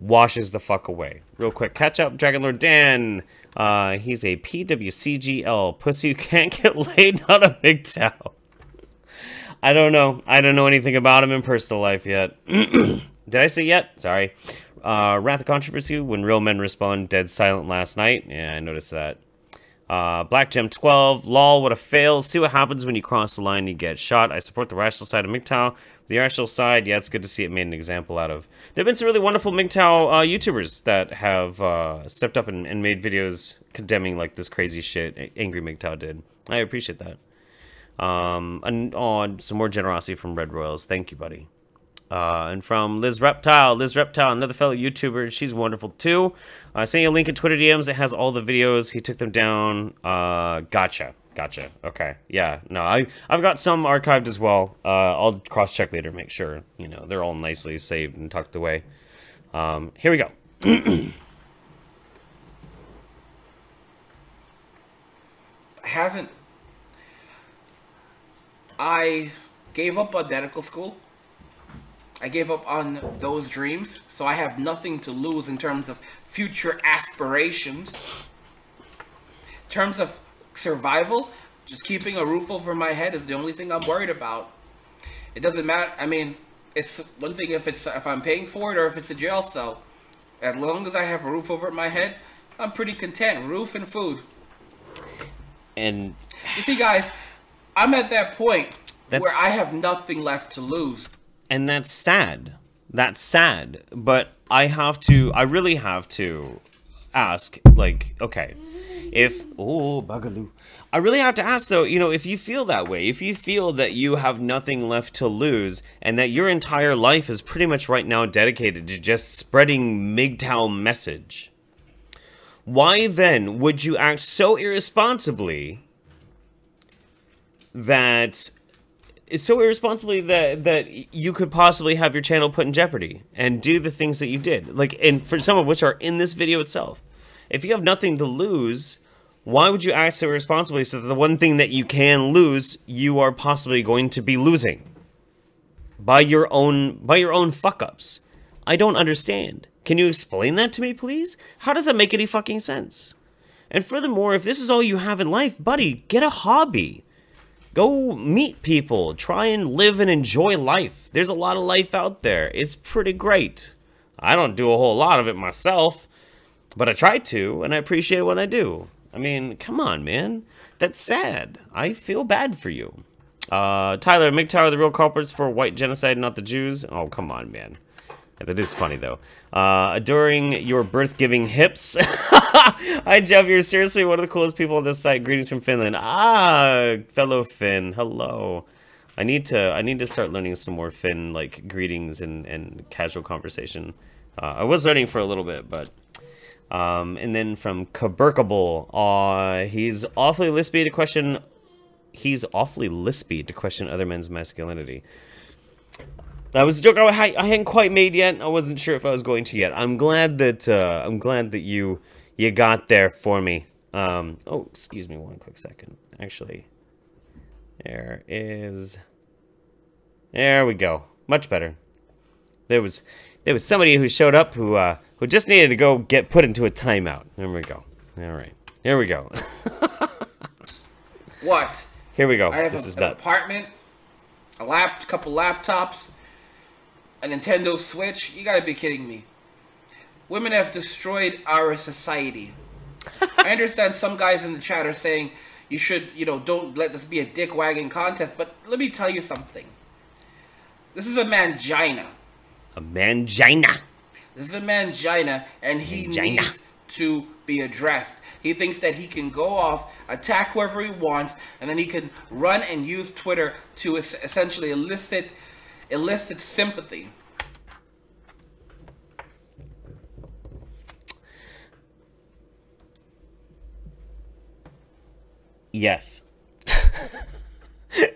washes the fuck away. Real quick, catch up, Dragon Lord Dan. He's a PWCGL, pussy who can't get laid, not a MGTOW. I don't know. I don't know anything about him in personal life yet. Did I say yet? Sorry. Wrath of Controversy, when real men respond, dead silent last night. Yeah, I noticed that. Black Gem 12, lol, what a fail. See what happens when you cross the line and you get shot. I support the rational side of MGTOW. The irrational side, yeah, it's good to see it made an example out of. There have been some really wonderful MGTOW YouTubers that have stepped up and made videos condemning like this crazy shit AngryMGTOW did. I appreciate that. And some more generosity from Red Royals. Thank you, buddy. And from Liz Reptile, another fellow YouTuber, she's wonderful too. Send you a link in Twitter DMs. It has all the videos. He took them down. Gotcha. Okay, yeah. No, I've got some archived as well. I'll cross-check later, make sure you know they're all nicely saved and tucked away. Here we go. I gave up on medical school. I gave up on those dreams, so I have nothing to lose in terms of future aspirations. In terms of survival, just keeping a roof over my head is the only thing I'm worried about. It doesn't matter. I mean, it's one thing if I'm paying for it or if it's a jail cell. As long as I have a roof over my head, I'm pretty content. Roof and food. And you see, guys, I'm at that point where I have nothing left to lose. And that's sad. That's sad. But I really have to ask, like, okay, Bugaloo. I really have to ask, though, you know, if you feel that way, if you feel that you have nothing left to lose, and that your entire life is pretty much right now dedicated to just spreading MGTOW message, why then would you act so irresponsibly that you could possibly have your channel put in jeopardy and do the things that you did, like, and for some of which are in this video itself? If you have nothing to lose, why would you act so irresponsibly so that the one thing that you can lose, you are possibly going to be losing by your own fuck-ups? I don't understand. Can you explain that to me, please? How does that make any fucking sense? And furthermore, if this is all you have in life, buddy, get a hobby. Go meet people. Try and live and enjoy life. There's a lot of life out there. It's pretty great. I don't do a whole lot of it myself, but I try to, and I appreciate what I do. I mean, come on, man. That's sad. I feel bad for you. Tyler, MGTOW are the real culprits for white genocide, not the Jews. Oh, come on, man. That is funny, though. Adoring your birth-giving hips. Hi, Jeff. You're seriously one of the coolest people on this site. Greetings from Finland. Ah, fellow Finn. Hello. I need to start learning some more Finn, like, greetings and casual conversation. I was learning for a little bit, but... and then from Kaburkable, he's awfully lispy to question other men's masculinity. That was a joke I hadn't quite made yet. I wasn't sure if I was going to yet. I'm glad that you got there for me. Oh, excuse me one quick second. Actually, there we go. Much better. There was somebody who showed up who just needed to go get put into a timeout. There we go. All right. Here we go. What? Here we go. I have this is an nuts. apartment, couple laptops, a Nintendo Switch. You gotta be kidding me. Women have destroyed our society. I understand some guys in the chat are saying you should, don't let this be a dick wagging contest, but let me tell you something. This is a mangina. A mangina. This is a mangina, and he needs to be addressed. He thinks that he can go off, attack whoever he wants, and then he can run and use Twitter to essentially elicit sympathy. Yes.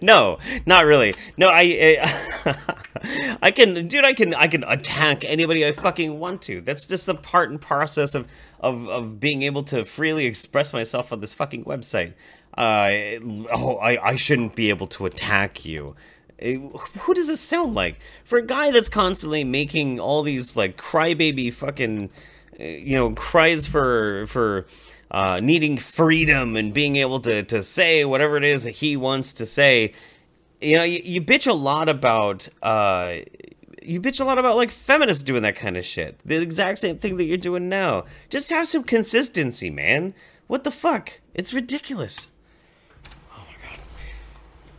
No, not really. No, I can attack anybody I fucking want to. That's just the part and process of being able to freely express myself on this fucking website. I shouldn't be able to attack you. Who does this sound like? For a guy that's constantly making all these, like, crybaby fucking, cries for needing freedom and being able to say whatever it is that he wants to say, you bitch a lot about, like, feminists doing that kind of shit. The exact same thing that you're doing now. Just have some consistency, man. What the fuck? It's ridiculous. Oh my god.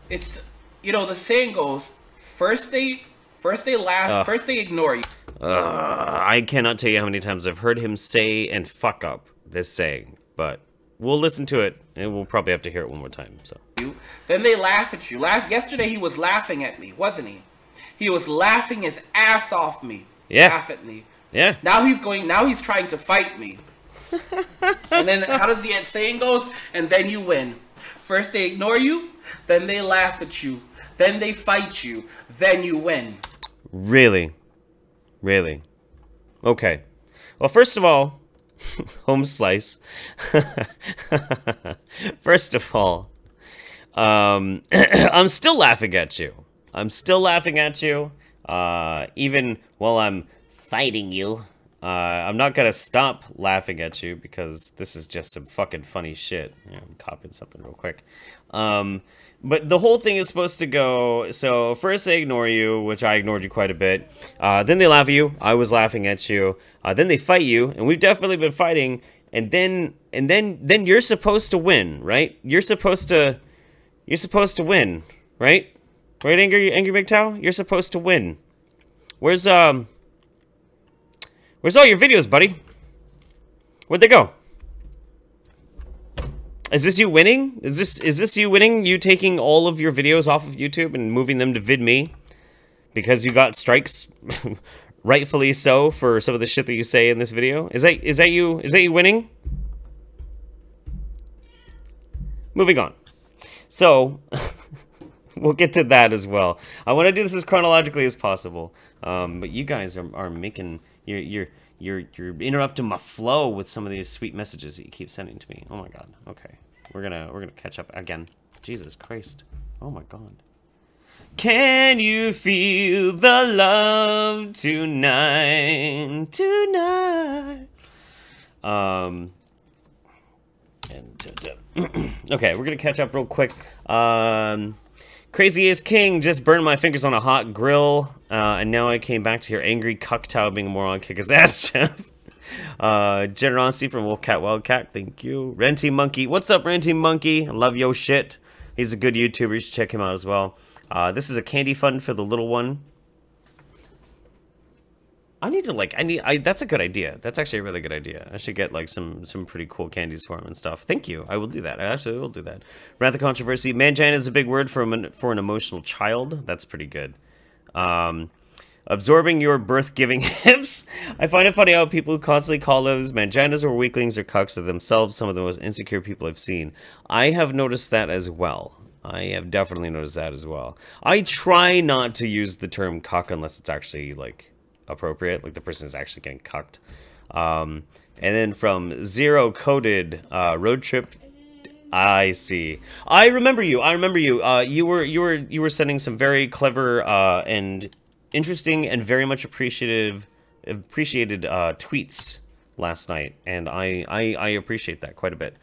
It's, the saying goes, first they laugh, first they ignore you. I cannot tell you how many times I've heard him say and fuck up this saying, but we'll listen to it, and we'll probably have to hear it one more time. So then they laugh at you. Yesterday he was laughing at me, wasn't he? He was laughing his ass off me. Yeah. Laugh at me. Yeah. Now he's trying to fight me. And then how does the saying goes? And then you win. First they ignore you, then they laugh at you, then they fight you, then you win. Really? Really? Okay. Well, first of all, home slice. First of all, I'm still laughing at you. I'm still laughing at you, even while I'm fighting you. I'm not gonna stop laughing at you because this is just some fucking funny shit. Yeah, I'm copying something real quick. But the whole thing is supposed to go, so first they ignore you, which I ignored you quite a bit. Then they laugh at you. I was laughing at you. Then they fight you, and we've definitely been fighting. And then you're supposed to win, right? You're supposed to win, right? Right, AngryMGTOW? You're supposed to win. Where's all your videos, buddy? Where'd they go? Is this you winning? Is this you winning? You taking all of your videos off of YouTube and moving them to VidMe? Because you got strikes, rightfully so, for some of the shit that you say in this video? Is that you winning? Moving on. So, we'll get to that as well. I want to do this as chronologically as possible. But you guys are making you're interrupting my flow with some of these sweet messages that you keep sending to me. Oh my god. Okay. We're gonna catch up again. Jesus Christ. Oh my god. Can you feel the love tonight? Tonight. Okay, we're gonna catch up real quick. Crazy as King just burned my fingers on a hot grill, and now I came back to hear AngryMGTOW being a moron, kick his ass, Jeff. Generosity from Wolfcat Wildcat, thank you. Renty Monkey, what's up, Renty Monkey? I love yo shit. He's a good YouTuber, you should check him out as well. This is a candy fund for the little one. That's a good idea. That's actually a really good idea. I should get like some pretty cool candies for him and stuff. Thank you. I will do that. I actually will do that. Wrath of Controversy. Mangina is a big word for an emotional child. That's pretty good. Absorbing your birth-giving hips. I find it funny how people constantly call others manginas or weaklings or cucks are themselves some of the most insecure people I've seen. I have noticed that as well. I have definitely noticed that as well. I try not to use the term cuck unless it's actually like appropriate, like the person is actually getting cucked. And then from Zero Coded Road Trip, I see. I remember you. You were sending some very clever and interesting and very much appreciated tweets last night, and I appreciate that quite a bit.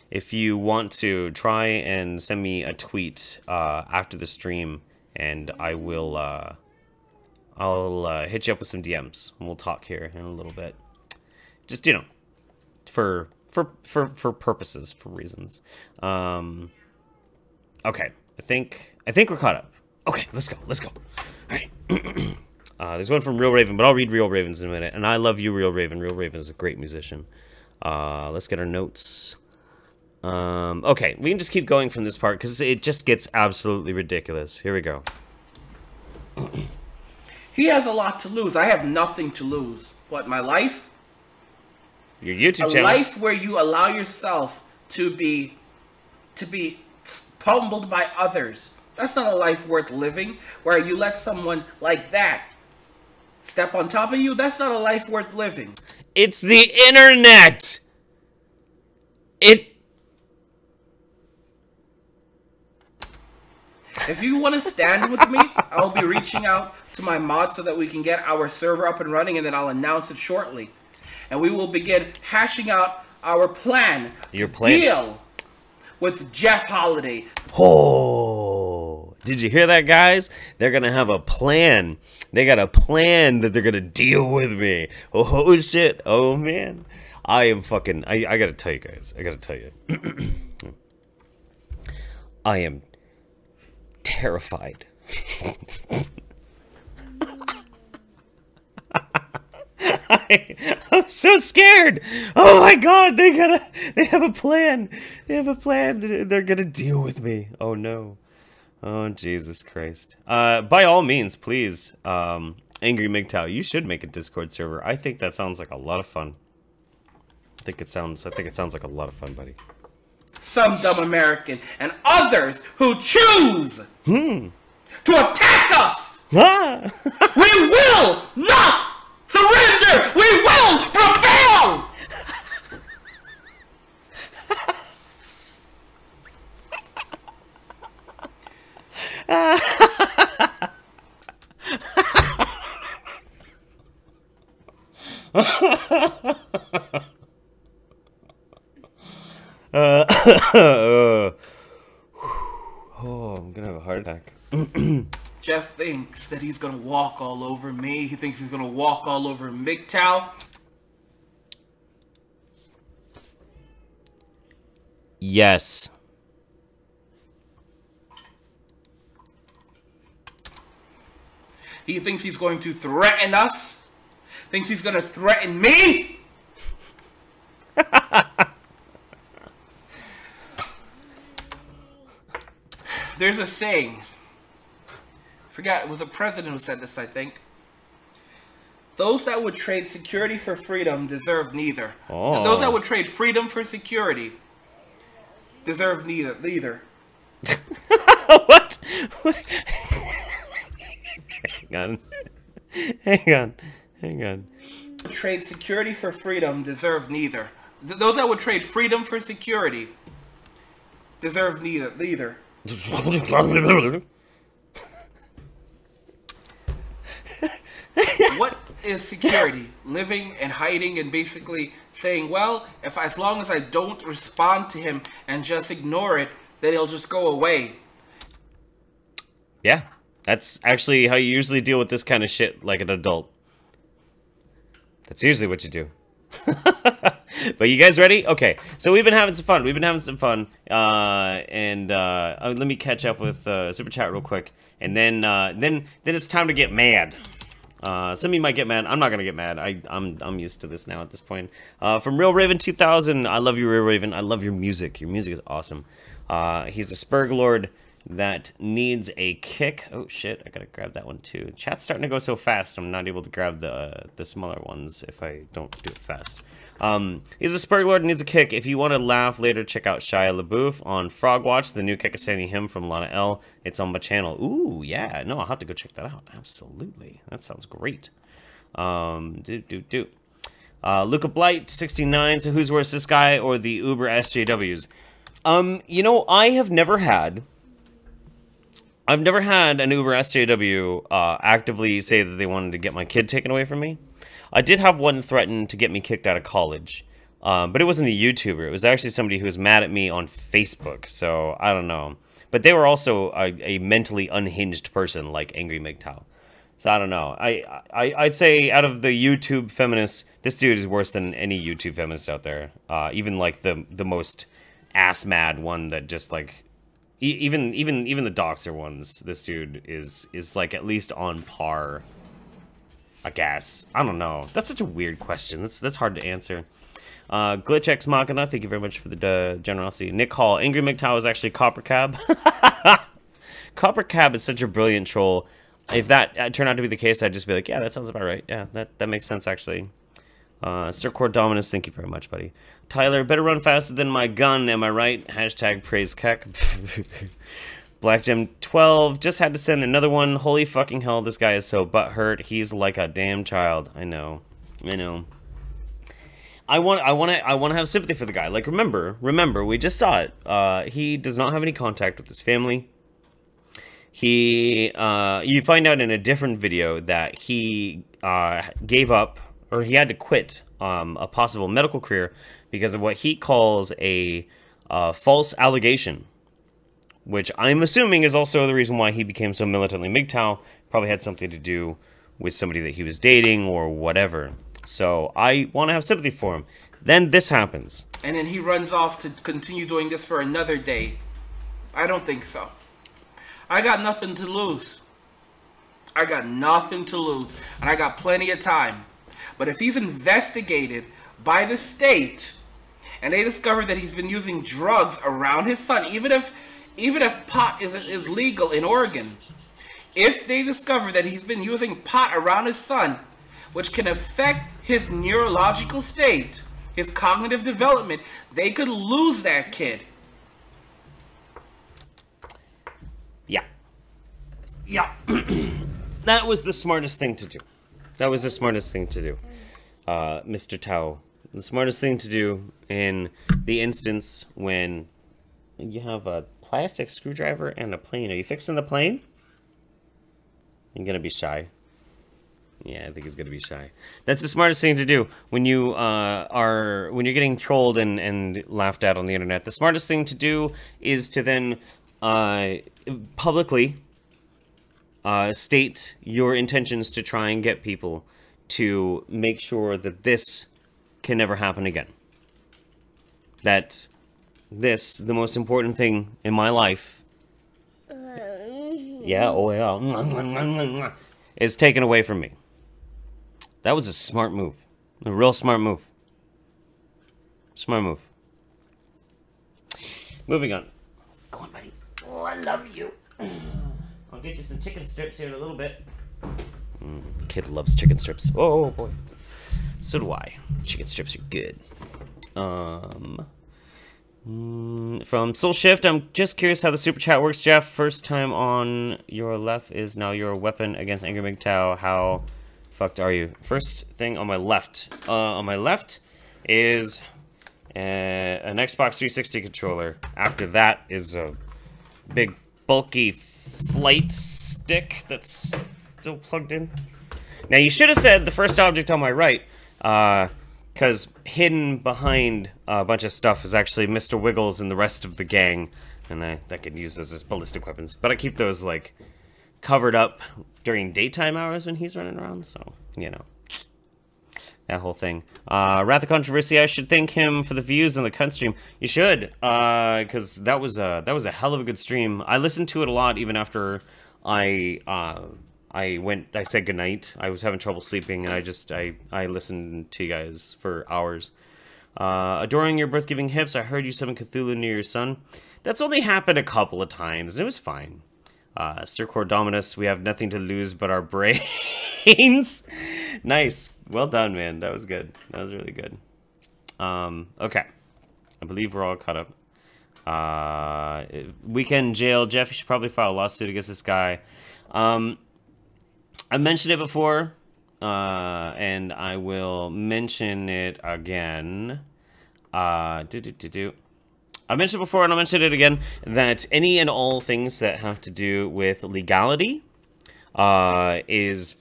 If you want to try and send me a tweet after the stream, and I will I'll hit you up with some DMs and we'll talk here in a little bit. Just, you know, for purposes, for reasons. Okay, I think we're caught up. Okay, let's go. All right. There's one from Real Raven, but I'll read Real Ravens in a minute. And I love you, Real Raven. Real Raven is a great musician. Let's get our notes. Okay, we can just keep going from this part because it just gets absolutely ridiculous. Here we go. He has a lot to lose. I have nothing to lose. What, my life? Your YouTube channel. A life where you allow yourself to be pummeled by others. That's not a life worth living. Where you let someone like that step on top of you. That's not a life worth living. It's the internet. If you want to stand with me, I'll be reaching out to my mods so that we can get our server up and running, and then I'll announce it shortly. And we will begin hashing out our plan to deal with Jeff Holiday. Oh, did you hear that, guys? They're going to have a plan. They got a plan that they're going to deal with me. Oh, shit. Oh, man. I am fucking... I got to tell you, guys. I got to tell you. I am terrified. I'm so scared. Oh my god, they have a plan. They have a plan. They're gonna deal with me. Oh no. Oh Jesus Christ. By all means, please, AngryMGTOW, you should make a Discord server. I think that sounds like a lot of fun. I think it sounds like a lot of fun, buddy. Some dumb American and others who choose to attack us. We will not surrender. We will prevail. Oh, I'm gonna have a heart attack. Jeff thinks that he's gonna walk all over me. He thinks he's gonna walk all over MGTOW. Yes. He thinks he's going to threaten us. Thinks he's going to threaten me. There's a saying. I forgot, it was a president who said this, I think. Those that would trade security for freedom deserve neither. Oh. Those that would trade freedom for security deserve neither. What? Hang on. Trade security for freedom deserve neither. Those that would trade freedom for security deserve neither. What is security? Living and hiding and basically saying, well, as long as I don't respond to him and just ignore it, then it'll just go away. Yeah, that's actually how you usually deal with this kind of shit like an adult. That's usually what you do. But you guys ready? Okay, so we've been having some fun. Let me catch up with Super Chat real quick. And then it's time to get mad. Some of you might get mad. I'm not gonna get mad. I'm used to this now at this point. From Real Raven 2000, I love you, Real Raven. I love your music. Your music is awesome. He's a Spurglord that needs a kick. Oh shit, I gotta grab that one too. Chat's starting to go so fast, I'm not able to grab the smaller ones if I don't do it fast. He's a Spurglord, needs a kick. If you want to laugh later, check out Shia LaBeouf on Frogwatch, the new Kekasani hymn from Lana L. It's on my channel. Ooh, yeah, no, I'll have to go check that out. Absolutely, that sounds great. Luca Blight 69. So who's worse, this guy or the Uber SJWs? You know, I've never had an Uber SJW actively say that they wanted to get my kid taken away from me. I did have one threaten to get me kicked out of college, but it wasn't a YouTuber. It was actually somebody who was mad at me on Facebook, so I don't know. But they were also a mentally unhinged person like AngryMGTOW. So I don't know. I'd say out of the YouTube feminists, this dude is worse than any YouTube feminist out there. Even like the most ass mad one that just like even the doxer ones. This dude is like at least on par. I guess. I don't know. That's such a weird question. That's hard to answer. Glitch X Machina, thank you very much for the generosity. Nick Hall, AngryMGTOW is actually Copper Cab. Copper Cab is such a brilliant troll. If that turned out to be the case, I'd just be like, yeah, that sounds about right. Yeah, that makes sense, actually. Stircore Dominus, thank you very much, buddy. Tyler, better run faster than my gun, am I right? Hashtag praise Keck. Black Gem 12 just had to send another one. Holy fucking hell, this guy is so butthurt. He's like a damn child. I know. I want to have sympathy for the guy. Like, remember, we just saw it. He does not have any contact with his family. You find out in a different video that he gave up, or he had to quit a possible medical career because of what he calls a false allegation, which I'm assuming is also the reason why he became so militantly MGTOW. Probably had something to do with somebody that he was dating or whatever. So I want to have sympathy for him. Then this happens. And then he runs off to continue doing this for another day. I don't think so. I got nothing to lose. And I got plenty of time. But if he's investigated by the state and they discover that he's been using drugs around his son, even if pot is legal in Oregon, if they discover that he's been using pot around his son, which can affect his neurological state, his cognitive development, they could lose that kid. Yeah. That was the smartest thing to do. Mr. Tao. The smartest thing to do in the instance when you have a plastic screwdriver and a plane. Are you fixing the plane? You're gonna be shy. Yeah, I think he's gonna be shy. That's the smartest thing to do when you when you're getting trolled and laughed at on the internet. The smartest thing to do is to then publicly state your intentions to try and get people to make sure that this can never happen again. That this, the most important thing in my life, yeah, oh yeah, is taken away from me. That was a smart move. A real smart move. Smart move. Moving on. Go on, buddy. Oh, I love you. I'll get you some chicken strips here in a little bit. Kid loves chicken strips. Oh, boy. So do I. Chicken strips are good. From Soul Shift, I'm just curious how the super chat works, Jeff. First time on your left is now your weapon against AngryMGTOW. How fucked are you? First thing on my left. On my left is an Xbox 360 controller. After that is a big bulky flight stick that's still plugged in. Now you should have said the first object on my right, because hidden behind a bunch of stuff is actually Mr. Wiggles and the rest of the gang, and I could use those as ballistic weapons. But I keep those like covered up during daytime hours when he's running around, so you know. That whole thing. Wrath of Controversy, I should thank him for the views on the cunt stream. You should, because that was a hell of a good stream. I listened to it a lot even after I said goodnight. I was having trouble sleeping, and I listened to you guys for hours. Adoring your birth-giving hips, I heard you summon Cthulhu near your son. That's only happened a couple of times, and it was fine. Stircore Dominus, we have nothing to lose but our brains. Nice. Well done, man. That was good. That was really good. Okay. I believe we're all caught up. Weekend jail. Jeff, you should probably file a lawsuit against this guy. I mentioned it before, and I will mention it again. I mentioned it before, and I'll mention it again, that any and all things that have to do with legality is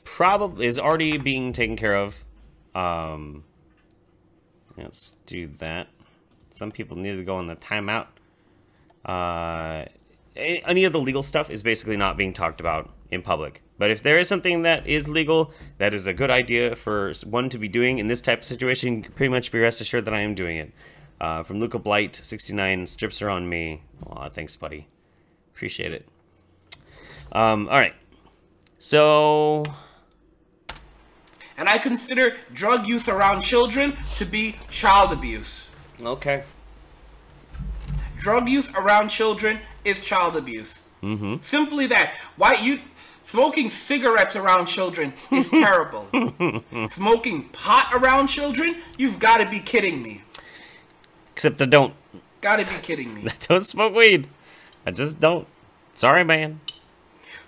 already being taken care of. Let's do that. Some people need to go on the timeout. Any of the legal stuff is basically not being talked about in public. But if there is something that is legal, that is a good idea for one to be doing in this type of situation, you can pretty much be rest assured that I am doing it. From Luca Blight, 69, strips are on me. Aw, thanks, buddy. Appreciate it. Alright. So... And I consider drug use around children to be child abuse. Okay. Drug use around children is child abuse. Mm-hmm. Simply that. Smoking cigarettes around children is terrible. Smoking pot around children? You've got to be kidding me. Except I don't. Gotta be kidding me. I don't smoke weed. I just don't. Sorry, man.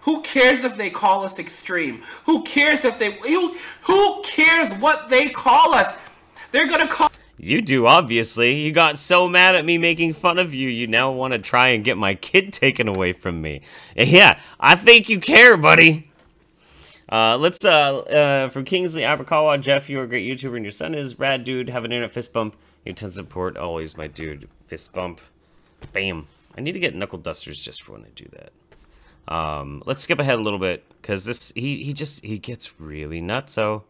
Who cares if they call us extreme? Who cares if they... Who cares what they call us? They're gonna call... You do, obviously. You got so mad at me making fun of you, you now want to try and get my kid taken away from me. Yeah, I think you care, buddy. Let's, from Kingsley Aberkawa, Jeff, you're a great YouTuber, and your son is rad, dude. Have an internet fist bump. Your ton support, always, my dude. Fist bump. Bam. I need to get knuckle dusters just for when I do that. Let's skip ahead a little bit, because this, he gets really nutso.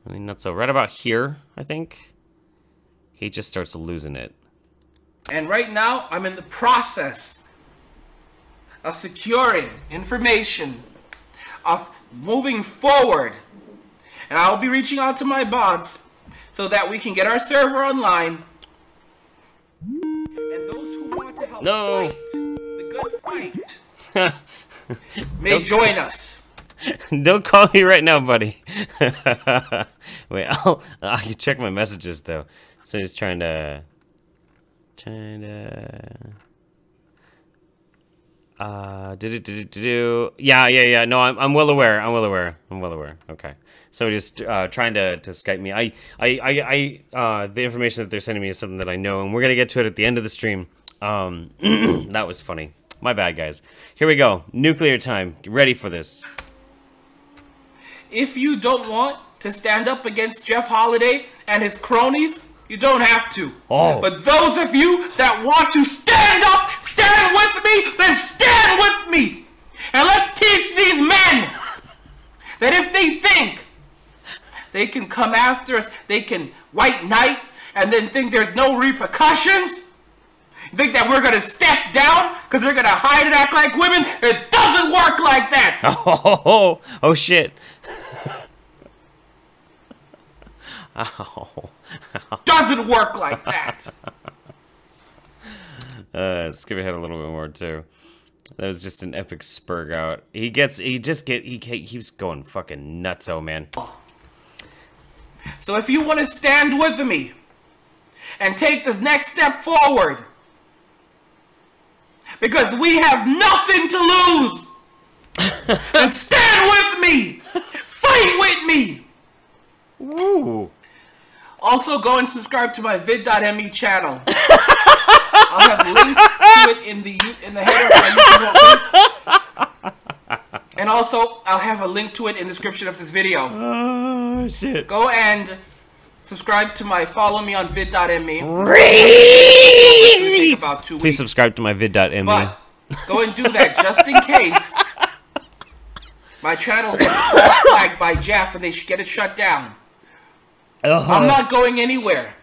Really nutso. Right about here, I think. He just starts losing it. And right now, I'm in the process of securing information, of moving forward. And I'll be reaching out to my bots so that we can get our server online. And those who want to help fight the good fight may join us. Don't call me right now, buddy. Wait, I can check my messages though. So he's trying to yeah. No, I'm well aware. Okay. So just trying to Skype me. The information that they're sending me is something that I know, and we're gonna get to it at the end of the stream. That was funny. My bad, guys. Here we go. Nuclear time. Get ready for this. If you don't want to stand up against Jeff Holiday and his cronies, you don't have to. Oh. But those of you that want to stand up, stand with me, then stand with me. And let's teach these men that if they think they can come after us, they can white knight, and then think there's no repercussions, You think that we're gonna step down because they're gonna hide and act like women? It doesn't work like that! Oh shit. Ow. Doesn't work like that! Skip ahead a little bit more too. That was just an epic spurg out. He keeps going fucking nutso, man. So if you want to stand with me and take this next step forward, because we have nothing to lose, and stand with me, fight with me. Woo. Also, go and subscribe to my vid.me channel. I'll have links to it in the header of my YouTube. And also, I'll have a link to it in the description of this video. Oh shit! Go and subscribe to my follow me on vid.me. Take about 2 weeks. Please subscribe to my vid.me. But go and do that just in case my channel gets flagged by Jeff and they should get it shut down. I'm not going anywhere.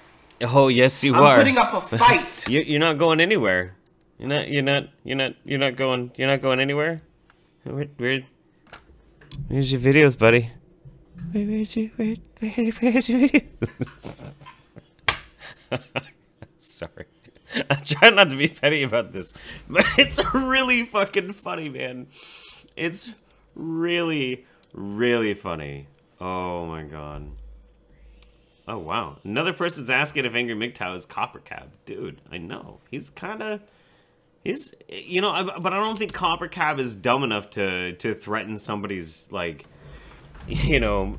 Oh yes, you I'm are. putting up a fight. You're not going anywhere. You're not going anywhere. Where's your videos, buddy? Where's your videos? Sorry. I'm trying not to be petty about this, but it's really fucking funny, man. It's really, really funny. Oh my god. Oh wow. Another person's asking if AngryMGTOW is Copper Cab. Dude, I know. He's kinda... He's... You know, but I don't think Copper Cab is dumb enough to threaten somebody's, like... You know,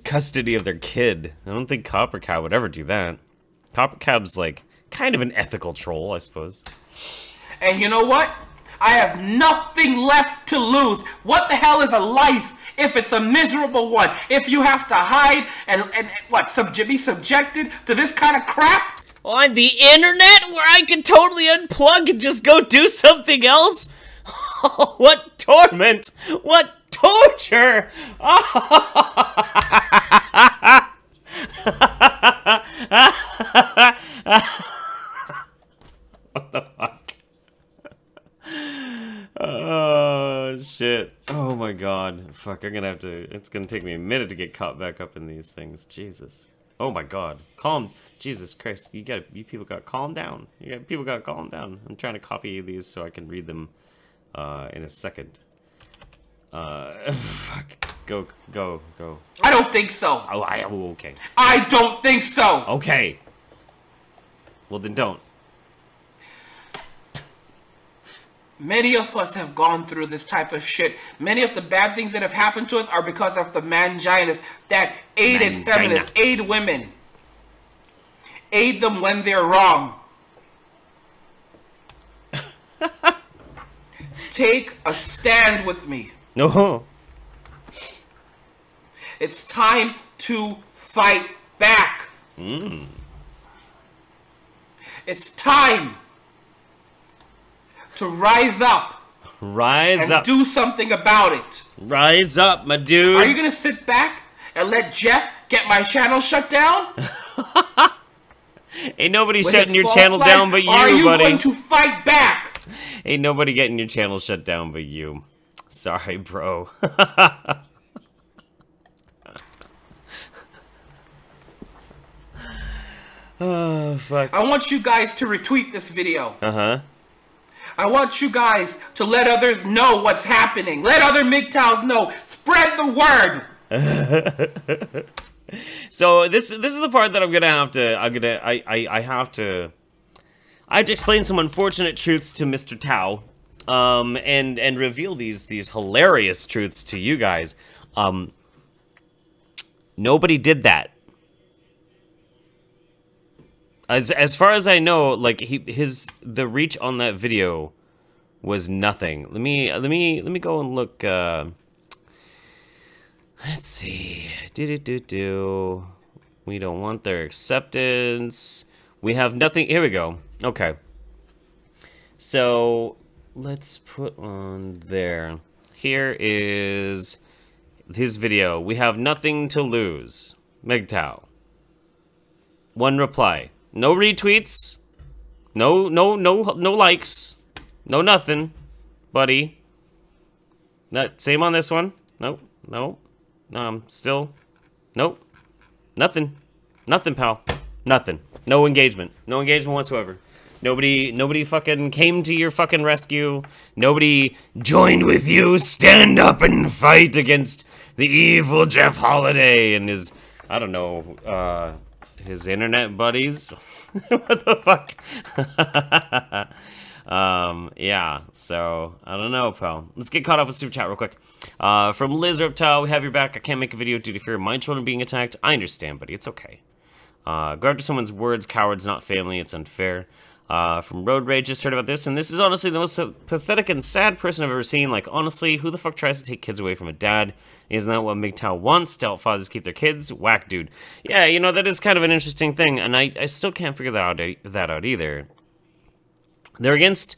custody of their kid. I don't think Copper Cab would ever do that. Copper Cab's, like, kind of an ethical troll, I suppose. And you know what? I have nothing left to lose. What the hell is a life if it's a miserable one? If you have to hide and what, be subjected to this kind of crap? On the internet where I can totally unplug and just go do something else? What torment! What torture! What the fuck? Oh shit. Oh my god. Fuck, I'm gonna have to... It's gonna take me a minute to get caught back up in these things. Jesus. Oh my god. Calm. Jesus Christ. You people gotta calm down. People gotta calm down. I'm trying to copy these so I can read them in a second. Fuck. Go. I don't think so. Oh, okay. I don't think so. Okay. Well then don't. Many of us have gone through this type of shit. Many of the bad things that have happened to us are because of the manginas that aided feminists, aid women. Aid them when they're wrong. Take a stand with me. No. It's time to fight back. It's time to rise up. Rise up. Do something about it. Rise up, my dudes. Are you gonna sit back and let Jeff get my channel shut down? Ain't nobody shutting your channel down but you, buddy. Are you going to fight back? Ain't nobody getting your channel shut down but you. Sorry, bro. Oh, fuck. I want you guys to retweet this video. Uh-huh. I want you guys to let others know what's happening. Let other MGTOWs know. Spread the word. So this is the part that I have to explain some unfortunate truths to Mr. Tao, and reveal these hilarious truths to you guys. Nobody did that. As far as I know, like the reach on that video was nothing. Let me go and look. Let's see. We don't want their acceptance. We have nothing. Here we go. Okay. So let's put on there. Here is his video. We have nothing to lose. MGTOW. One reply. No retweets. No likes. No nothing, buddy. Same on this one. Nope. Still. Nope. Nothing, pal. Nothing. No engagement. No engagement whatsoever. Nobody fucking came to your fucking rescue. Nobody joined with you. Stand up and fight against the evil Jeff Holiday and his, I don't know, his internet buddies. What the fuck? Yeah, so, I don't know, pal. Let's get caught up with Super Chat real quick. From Liz Reptile, we have your back. I can't make a video due to fear of my children being attacked. I understand, buddy. It's okay. Guard to someone's words. Cowards, not family. It's unfair. From Road Rage, just heard about this, and this is honestly the most pathetic and sad person I've ever seen. Like, honestly, who the fuck tries to take kids away from a dad? Isn't that what MGTOW wants? To help fathers keep their kids? Whack, dude. Yeah, you know, that is kind of an interesting thing, and I still can't figure that out either. They're against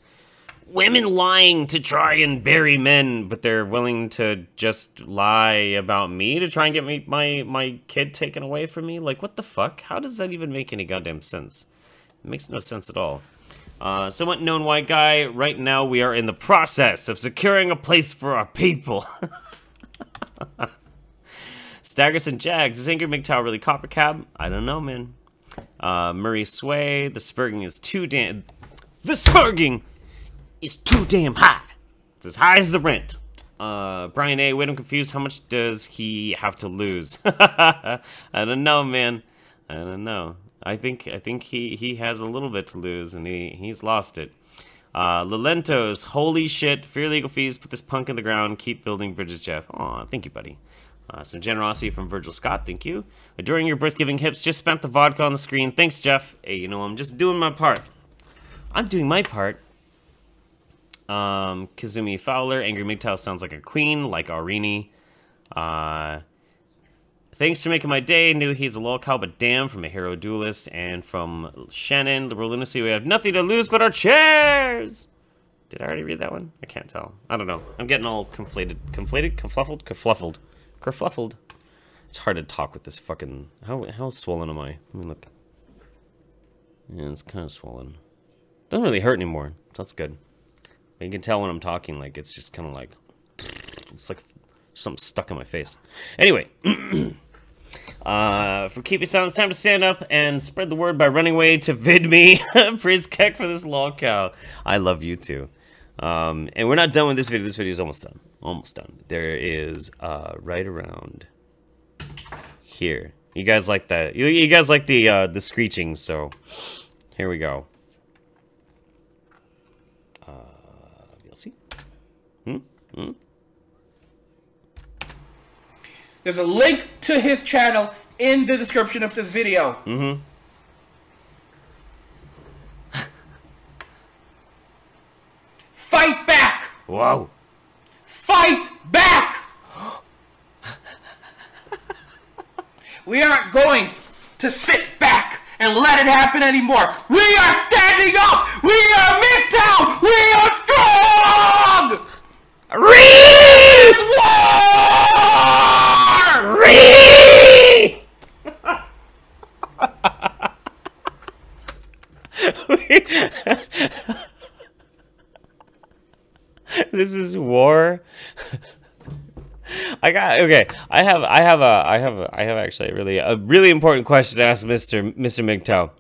women lying to try and bury men, but they're willing to just lie about me to try and get my kid taken away from me? Like, what the fuck? How does that even make any goddamn sense? It makes no sense at all. Somewhat known white guy, right now we are in the process of securing a place for our people. Staggers and Jags, is AngryMGTOW really copper cab? I don't know, man. Murray Sway, the spurging is too damn... The spurging is too damn high. It's as high as the rent. Brian A, wait, I'm confused. How much does he have to lose? I don't know, man. I don't know. I think he has a little bit to lose, and he's lost it. Lalentos, holy shit. For your legal fees, put this punk in the ground. Keep building bridges, Jeff. Aw, thank you, buddy. Some generosity from Virgil Scott, thank you. During your birth-giving hips, just spent the vodka on the screen. Thanks, Jeff. Hey, you know, I'm just doing my part. I'm doing my part. Kazumi Fowler, AngryMGTOW sounds like a queen, like Aurini. Thanks for making my day. Knew he's a lolcow, but damn, from a hero duelist. And from Shannon, liberal lunacy, we have nothing to lose but our chairs. Did I already read that one? I can't tell. I don't know. I'm getting all conflated. Kerfluffled. It's hard to talk with this fucking... How swollen am I? Let me look. Yeah, it's kind of swollen. Doesn't really hurt anymore. So that's good. But you can tell when I'm talking, like, it's just kind of like... It's like something stuck in my face. Anyway. For Keep It Sound, it's time to stand up and spread the word by running away to VidMe. Praise Keck for this lolcow. I love you too. And we're not done with this video. This video is almost done. Almost done. There is right around here. You guys like that? You guys like the screeching? So here we go. You'll see. There's a link to his channel in the description of this video. Fight back! Whoa. Fight back! We aren't going to sit back and let it happen anymore. We are standing up! We are MGTOW! We are strong! Ree! War! Ree! This is war. I have actually a really important question to ask Mr. MGTOW.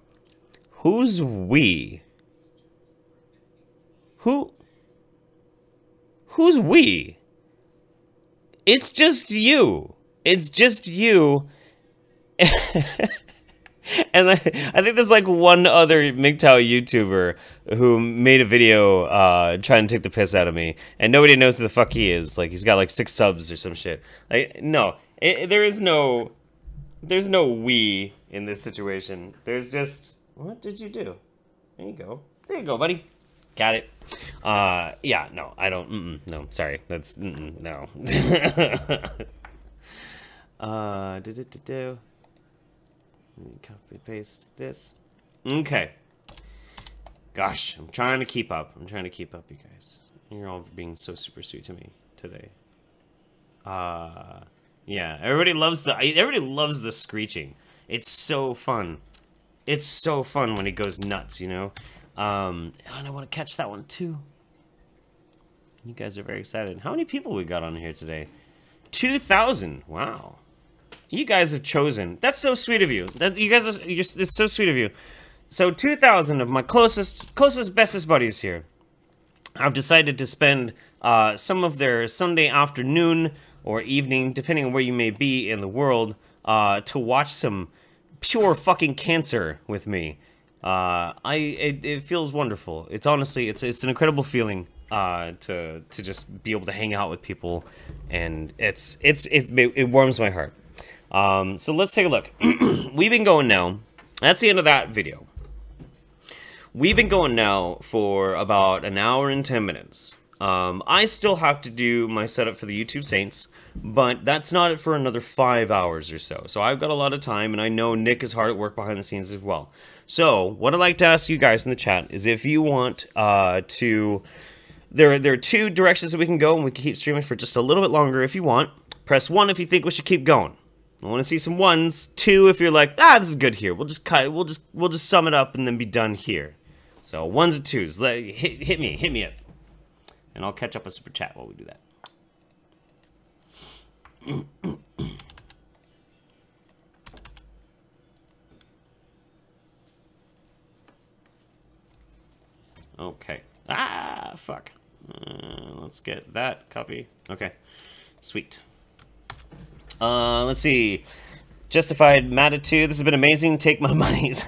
Who's we? Who's we? It's just you. It's just you. And I think there's like one other MGTOW YouTuber who made a video trying to take the piss out of me, and nobody knows who the fuck he is. Like, he's got like 6 subs or some shit. Like, no, there's no we in this situation. There's just, what did you do? There you go. There you go, buddy. Got it. Yeah, no, I don't. No, sorry. That's no. Copy paste this. Okay. Gosh, I'm trying to keep up. I'm trying to keep up, you guys. You're all being so super sweet to me today. Yeah, everybody loves the screeching. It's so fun. It's so fun when it goes nuts, you know. And I want to catch that one too. You guys are very excited. How many people we got on here today? 2,000. Wow. You guys have chosen. That's so sweet of you. It's so sweet of you. So 2,000 of my closest, bestest buddies here have decided to spend some of their Sunday afternoon or evening, depending on where you may be in the world, to watch some pure fucking cancer with me. It feels wonderful. It's honestly, it's an incredible feeling to just be able to hang out with people, and it warms my heart. So let's take a look. We've been going now. That's the end of that video. We've been going now for about an hour and 10 minutes. I still have to do my setup for the YouTube Saints, but that's not it for another 5 hours or so. So I've got a lot of time, and I know Nick is hard at work behind the scenes as well. So what I'd like to ask you guys in the chat is if you want to... There are two directions that we can go, and we can keep streaming for just a little bit longer if you want. Press 1 if you think we should keep going. I want to see some 1s. 2 if you're like, this is good here. We'll just cut it. We'll just sum it up and then be done here. So 1s and 2s. Hit me up, and I'll catch up with super chat while we do that. Okay. Fuck. Let's get that copy. Okay. Sweet. Let's see. Justified Matitude. This has been amazing. Take my monies.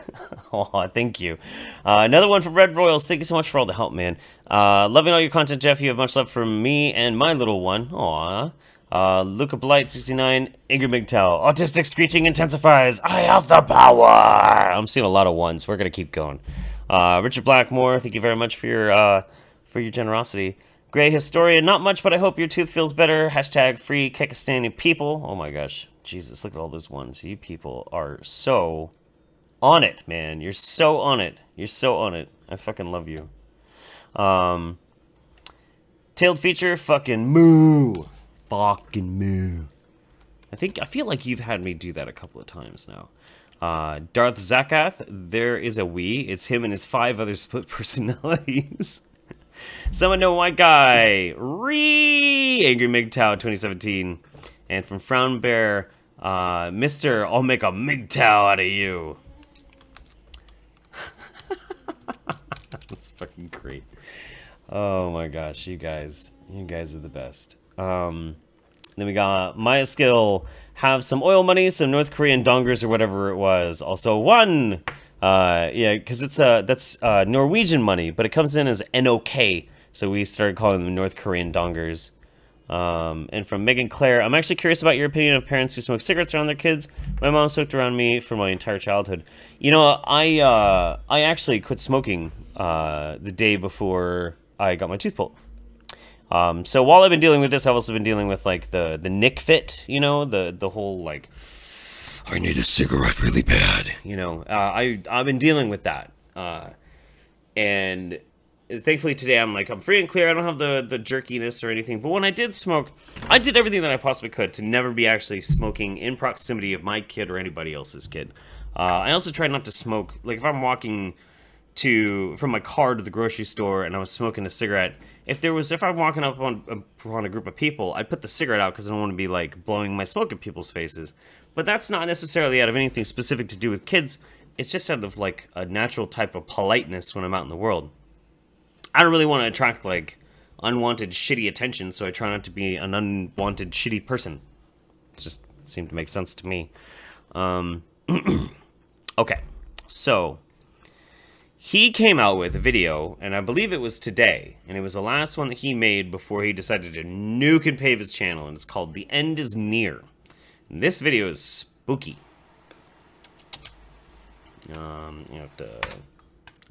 Oh, thank you. Another one from Red Royals. Thank you so much for all the help, man. Loving all your content, Jeff. You have much love from me and my little one. Aw. Luca Blight, 69. AngryMGTOW. Autistic screeching intensifies. I have the power. I'm seeing a lot of 1s. We're gonna keep going. Richard Blackmore. Thank you very much for your generosity. Gray Historian. Not much, but I hope your tooth feels better. Hashtag free Kekistani people. Oh my gosh. Jesus, look at all those 1s. You people are so on it, man. You're so on it. You're so on it. I fucking love you. Tailed feature, fucking moo. Fucking moo. I feel like you've had me do that a couple of times now. Darth Zakath, there is a we. It's him and his 5 other split personalities. Someone know my guy. AngryMGTOW 2017. And from Frown Bear, Mr. I'll make a MGTOW out of you. That's fucking great. Oh my gosh, you guys are the best. Then we got Maya Skill, have some oil money, some North Korean dongers or whatever it was. Also 1. Yeah, because that's Norwegian money, but it comes in as NOK, so we started calling them North Korean dongers. And from Megan Claire, I'm actually curious about your opinion of parents who smoke cigarettes around their kids. My mom smoked around me for my entire childhood. You know, I actually quit smoking the day before I got my tooth pulled. So while I've been dealing with this, I've also been dealing with like the Nick fit, you know, the whole like, I need a cigarette really bad, you know. I've been dealing with that, and thankfully today I'm free and clear. I don't have the jerkiness or anything. But when I did smoke, I did everything that I possibly could to never be actually smoking in proximity of my kid or anybody else's kid. I also try not to smoke, like if I'm walking from my car to the grocery store and I was smoking a cigarette. If I'm walking up on a group of people, I'd put the cigarette out because I don't want to be like blowing my smoke in people's faces. But that's not necessarily out of anything specific to do with kids. It's just out of like a natural type of politeness when I'm out in the world. I don't really want to attract like unwanted shitty attention, so I try not to be an unwanted shitty person. It just seemed to make sense to me. Okay, so he came out with a video, and I believe it was today, and it was the last one that he made before he decided to nuke and pave his channel, and it's called The End is Near. And this video is spooky. You have to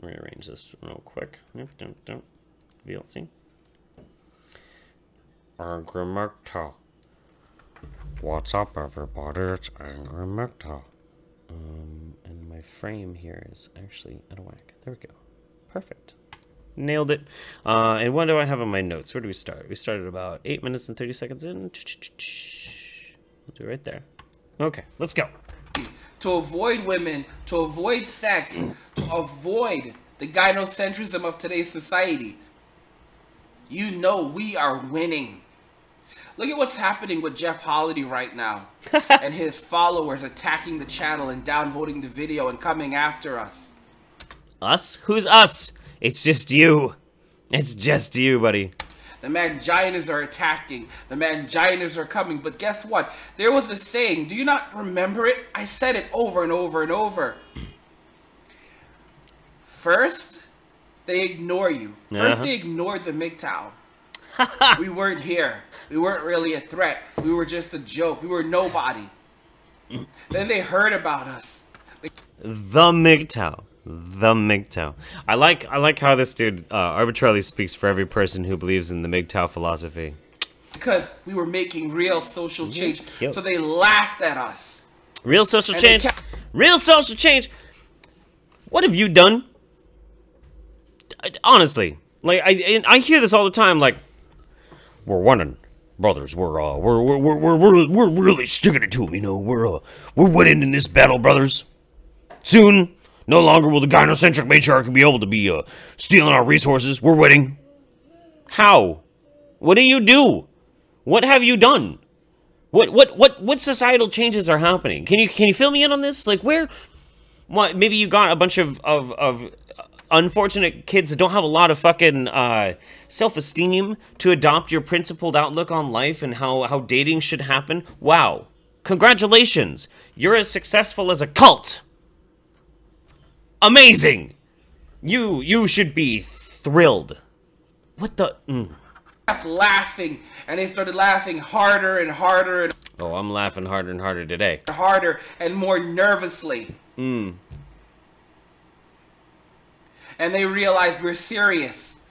rearrange this real quick. Don't. VLC. AngryMGTOW. What's up, everybody? It's AngryMGTOW. And my frame here is actually out of whack. There we go. Perfect. Nailed it. And what do I have on my notes? Where do we start? We started about 8 minutes and 30 seconds in. We'll do it right there. Okay, let's go. To avoid women, to avoid sex, to avoid the gynocentrism of today's society, you know we are winning. Look at what's happening with Jeff Holiday right now. And his followers attacking the channel and downvoting the video and coming after us. Us? Who's us? It's just you. It's just you, buddy. The Manginas are attacking. The Manginas are coming. But guess what? There was a saying. Do you not remember it? I said it over and over and over. First, they ignore you. First, they ignored the MGTOW. We weren't here. We weren't really a threat. We were just a joke. We were nobody. Then they heard about us. The MGTOW. The MGTOW. I like how this dude arbitrarily speaks for every person who believes in the MGTOW philosophy. Because we were making real social change. So they laughed at us. Real social change? Real social change? What have you done? Honestly, like I hear this all the time. Like, we're winning, brothers. We're really sticking it to them. You know, we're winning in this battle, brothers. Soon, no longer will the gynocentric matriarch be able to be stealing our resources. We're winning. How? What do you do? What have you done? What societal changes are happening? Can you fill me in on this? Like, where? What? Maybe you got a bunch of unfortunate kids that don't have a lot of fucking self-esteem to adopt your principled outlook on life and how dating should happen. Wow. Congratulations. You're as successful as a cult. Amazing. You should be thrilled. What the? Kept laughing, and they started laughing harder and harder and oh, I'm laughing harder and harder today. Harder and more nervously. And they realized we're serious.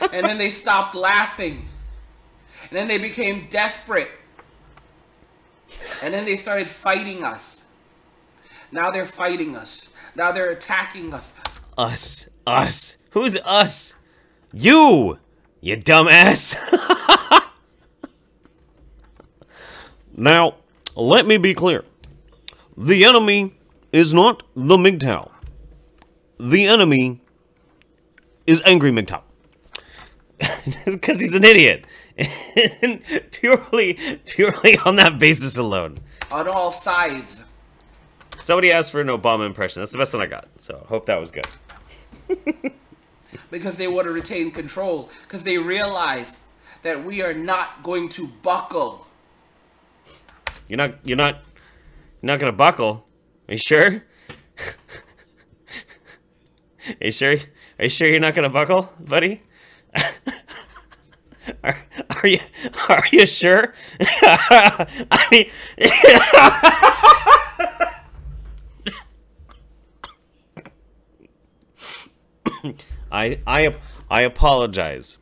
And then they stopped laughing. And then they became desperate. And then they started fighting us. Now they're fighting us. Now they're attacking us. Us. Who's us? You dumbass. Now, let me be clear. The enemy is not the MGTOW. The enemy is AngryMGTOW. Because he's an idiot. purely on that basis alone. On all sides. Somebody asked for an Obama impression. That's the best one I got. So, hope that was good. Because they want to retain control. Because they realize that we are not going to buckle. You're not gonna buckle. Are you sure? Are you sure you're not gonna buckle, buddy? Are you sure? I mean, I apologize.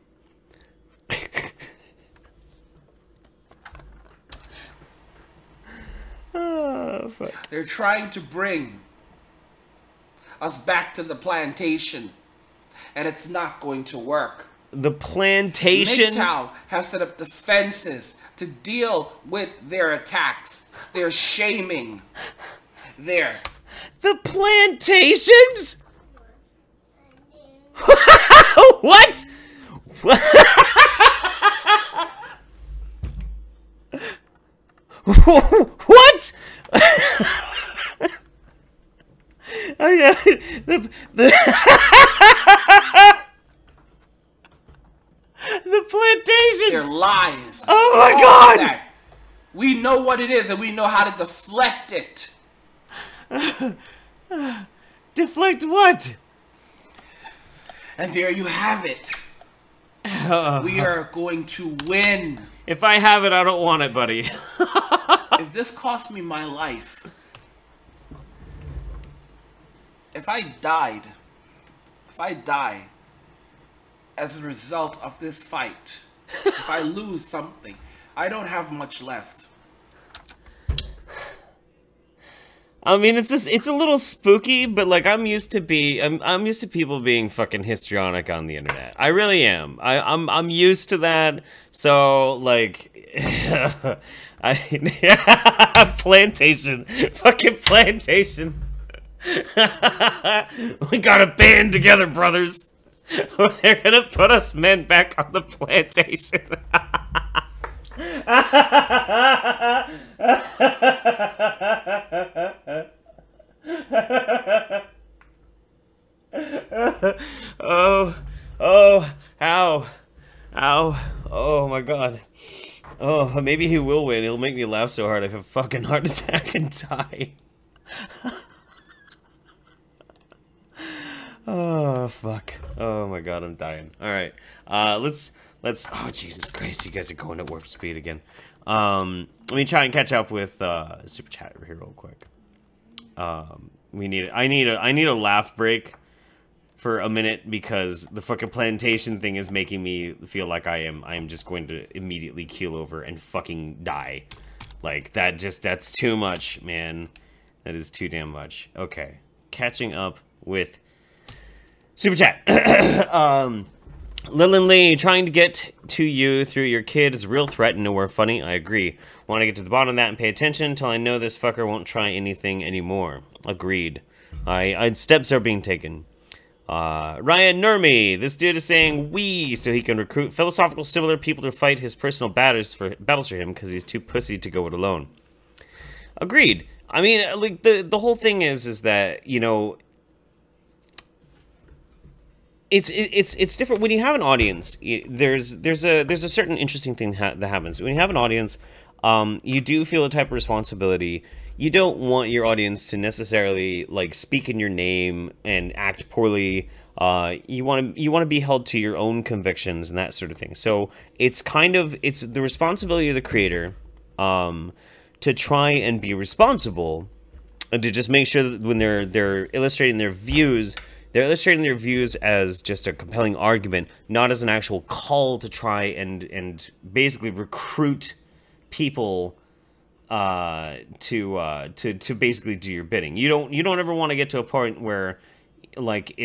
Oh, fuck. They're trying to bring us back to the plantation, and it's not going to work. The plantation? MGTOW has set up defenses to deal with their attacks, their shaming, their... The plantations? What? What? Oh yeah, the plantations. They're lies. Oh my All God! that. We know what it is, and we know how to deflect it. Deflect what? And there you have it. We are going to win. If I have it, I don't want it, buddy. If this cost me my life, if I die as a result of this fight, if I lose something, I don't have much left. I mean, it's a little spooky, but like I'm used to people being fucking histrionic on the internet. I really am. I'm used to that. So like, plantation, fucking plantation. We gotta band together, brothers. They're gonna put us men back on the plantation. Ow, oh my god. Oh, maybe he will win. He'll make me laugh so hard I have a fucking heart attack and die. Oh, fuck. Oh my god, I'm dying. Alright, let's, oh Jesus Christ, you guys are going at warp speed again. Let me try and catch up with, Super Chat here real quick. I need a laugh break for a minute because the fucking plantation thing is making me feel like I am just going to immediately keel over and fucking die. Like, that's too much, man. That is too damn much. Okay, catching up with Super Chat. Lillian Lee, trying to get to you through your kid is a real threat and nowhere funny. I agree. Want to get to the bottom of that and pay attention until I know this fucker won't try anything anymore. Agreed. Steps are being taken. Ryan Nurmi, this dude is saying we so he can recruit philosophical similar people to fight his personal battles for him because he's too pussy to go it alone. Agreed. I mean, like the whole thing is that, you know, it's different when you have an audience. There's a certain interesting thing that happens when you have an audience. You do feel a type of responsibility. You don't want your audience to necessarily like speak in your name and act poorly. You want to be held to your own convictions and that sort of thing. So it's the responsibility of the creator to try and be responsible and to just make sure that when they're illustrating their views. They're illustrating their views as just a compelling argument, not as an actual call to try and basically recruit people to basically do your bidding. You don't ever want to get to a point where like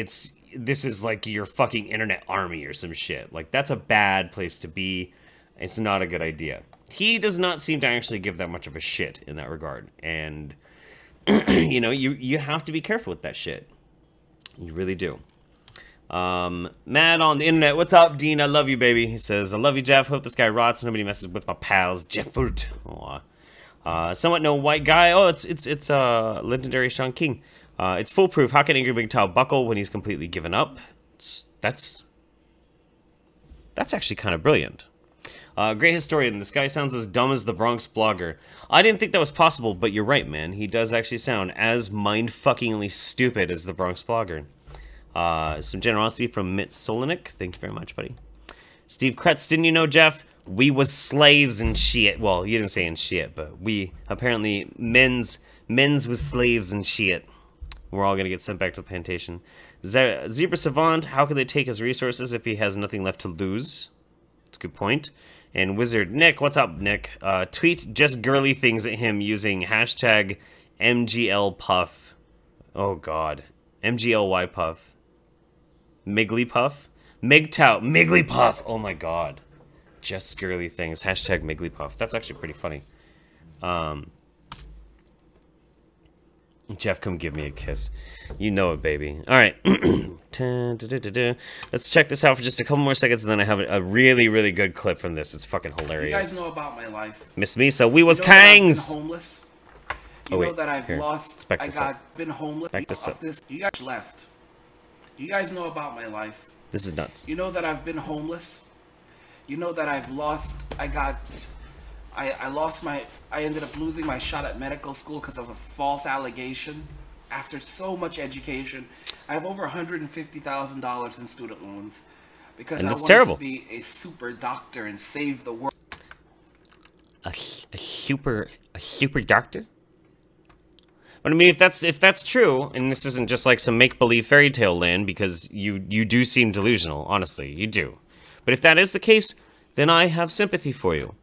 this is like your fucking internet army or some shit. Like that's a bad place to be. It's not a good idea. He does not seem to actually give that much of a shit in that regard, and you know you have to be careful with that shit. You really do. Matt on the internet. What's up, Dean? I love you, baby. He says, I love you, Jeff. Hope this guy rots. Nobody messes with my pals. Jeff Foot. Somewhat no white guy. Oh, it's legendary Sean King. It's foolproof. How can AngryMGTOW buckle when he's completely given up? That's actually kind of brilliant. Great historian. This guy sounds as dumb as the Bronx blogger. I didn't think that was possible, but you're right, man. He does actually sound as mind-fuckingly stupid as the Bronx blogger. Some generosity from Mitt Solinik. Thank you very much, buddy. Steve Kretz, didn't you know, Jeff? We was slaves and shit. Well, you didn't say in shit, but we, apparently, men's was slaves and shit. We're all gonna get sent back to the plantation. Zebra Savant, how could they take his resources if he has nothing left to lose? That's a good point. And Wizard Nick, what's up, Nick? Tweet just girly things at him using hashtag MGLPuff. Oh, God. MGLYPuff. Migglypuff? MGTOW. Migglypuff. Oh, my God. Just girly things. Hashtag Migglypuff. That's actually pretty funny. Jeff, come give me a kiss. You know it, baby. All right. Let's check this out for just a couple more seconds, and then I have a really, really good clip from this. It's fucking hilarious. You guys know about my life. Miss Misa, we was Kangs. Homeless. You know that I've lost. Been homeless. Back this up. You guys left. You guys know about my life. This is nuts. You know that I've been homeless. You know that I've lost. I ended up losing my shot at medical school because of a false allegation. After so much education, I have over $150,000 in student loans because I wanted to be a super doctor and save the world. A super doctor? But I mean, if that's true, and this isn't just like some make-believe fairy tale land, because you do seem delusional, honestly, you do. But if that is the case, then I have sympathy for you.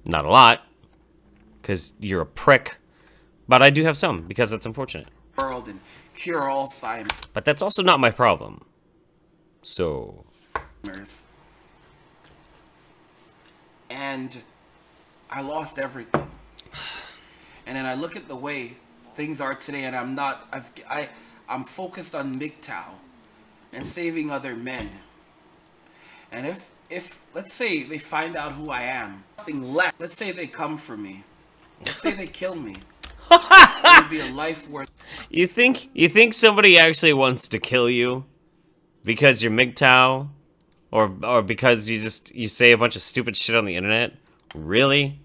Not a lot, because you're a prick, but I do have some, because that's unfortunate. World and cure Alzheimer's. But that's also not my problem. So. And I lost everything. And then I look at the way things are today, and I'm focused on MGTOW and saving other men. And if let's say they find out who I am, nothing left. Let's say they come for me. Let's say they kill me. It would be a life worth. You think somebody actually wants to kill you because you're MGTOW, or because you say a bunch of stupid shit on the internet? Really?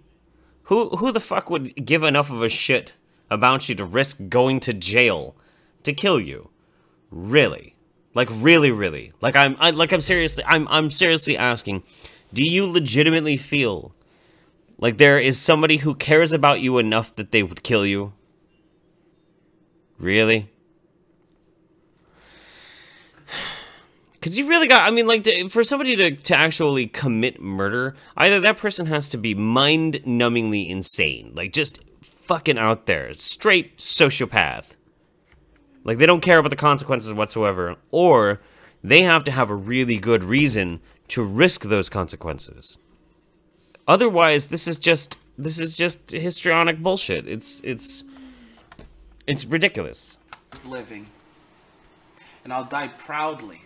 Who the fuck would give enough of a shit about you to risk going to jail to kill you? Really? Like really? Like I'm seriously asking, do you legitimately feel like there is somebody who cares about you enough that they would kill you? Really? Because you really got, I mean, like, for somebody to actually commit murder, either that person has to be mind-numbingly insane, like, just fucking out there, straight sociopath. Like, they don't care about the consequences whatsoever, or they have to have a really good reason to risk those consequences. Otherwise, this is just histrionic bullshit. It's ridiculous. Living. And I'll die proudly.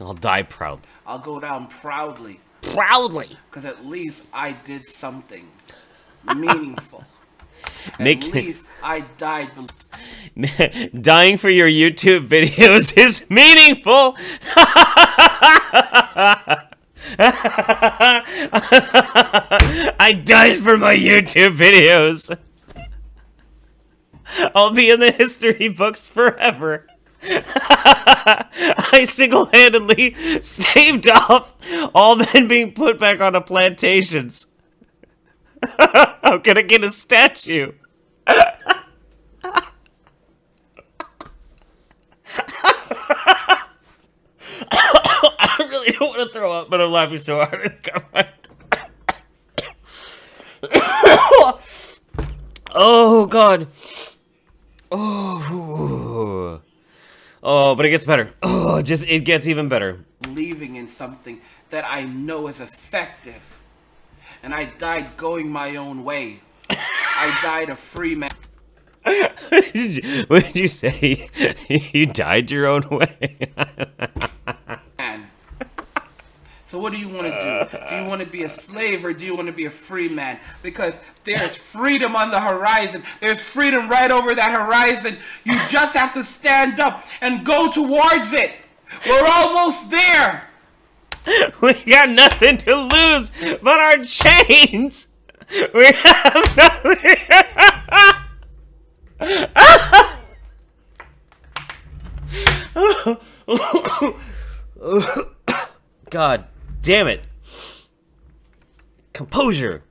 I'll die proud. I'll go down proudly. Proudly! Because at least I did something meaningful. At least I died. Dying for your YouTube videos is meaningful! I died for my YouTube videos! I'll be in the history books forever. I single-handedly staved off all men being put back onto plantations. I'm gonna get a statue. I really don't want to throw up, but I'm laughing so hard. Oh, God. Oh, but it gets better. Oh, it gets even better. Believing in something that I know is effective. And I died going my own way. I died a free man. What did you say? You died your own way? So what do you want to do? Do you want to be a slave or do you want to be a free man? Because there's freedom on the horizon. There's freedom right over that horizon. You just have to stand up and go towards it. We're almost there. We got nothing to lose but our chains. We have nothing. God damn it. Composure.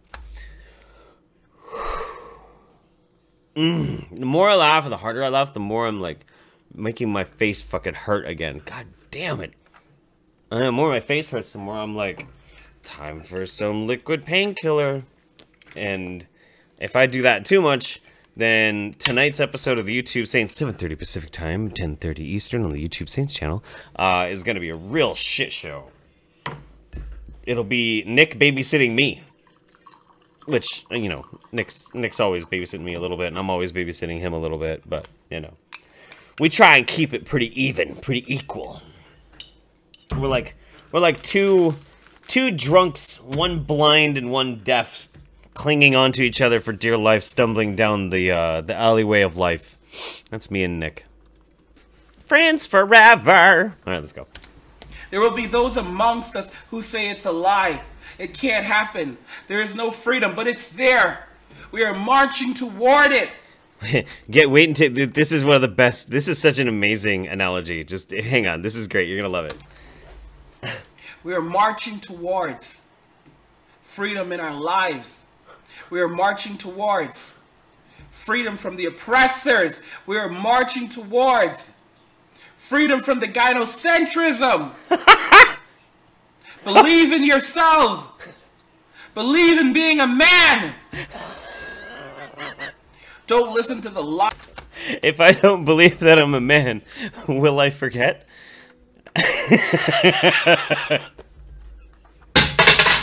The more I laugh, the harder I laugh, the more I'm like making my face fucking hurt again. God damn it. And the more my face hurts, the more I'm like, time for some liquid painkiller. And if I do that too much, then tonight's episode of the YouTube Saints, 7:30 Pacific Time, 10:30 Eastern on the YouTube Saints channel, is going to be a real shit show. It'll be Nick babysitting me. Which, you know, Nick's always babysitting me a little bit, and I'm always babysitting him a little bit, but, you know. We try and keep it pretty even, pretty equal. We're like two drunks, one blind and one deaf, clinging onto each other for dear life, stumbling down the alleyway of life. That's me and Nick. Friends forever! Alright, let's go. There will be those amongst us who say it's a lie. It can't happen. There is no freedom, but it's there. We are marching toward it. Wait until, this is one of the best, this is such an amazing analogy. Just hang on, this is great, you're gonna love it. We are marching towards freedom in our lives. We are marching towards freedom from the oppressors. We are marching towards freedom from the gynocentrism. Believe in yourselves. Believe in being a man. Don't listen to the lie. If I don't believe that I'm a man, will I forget?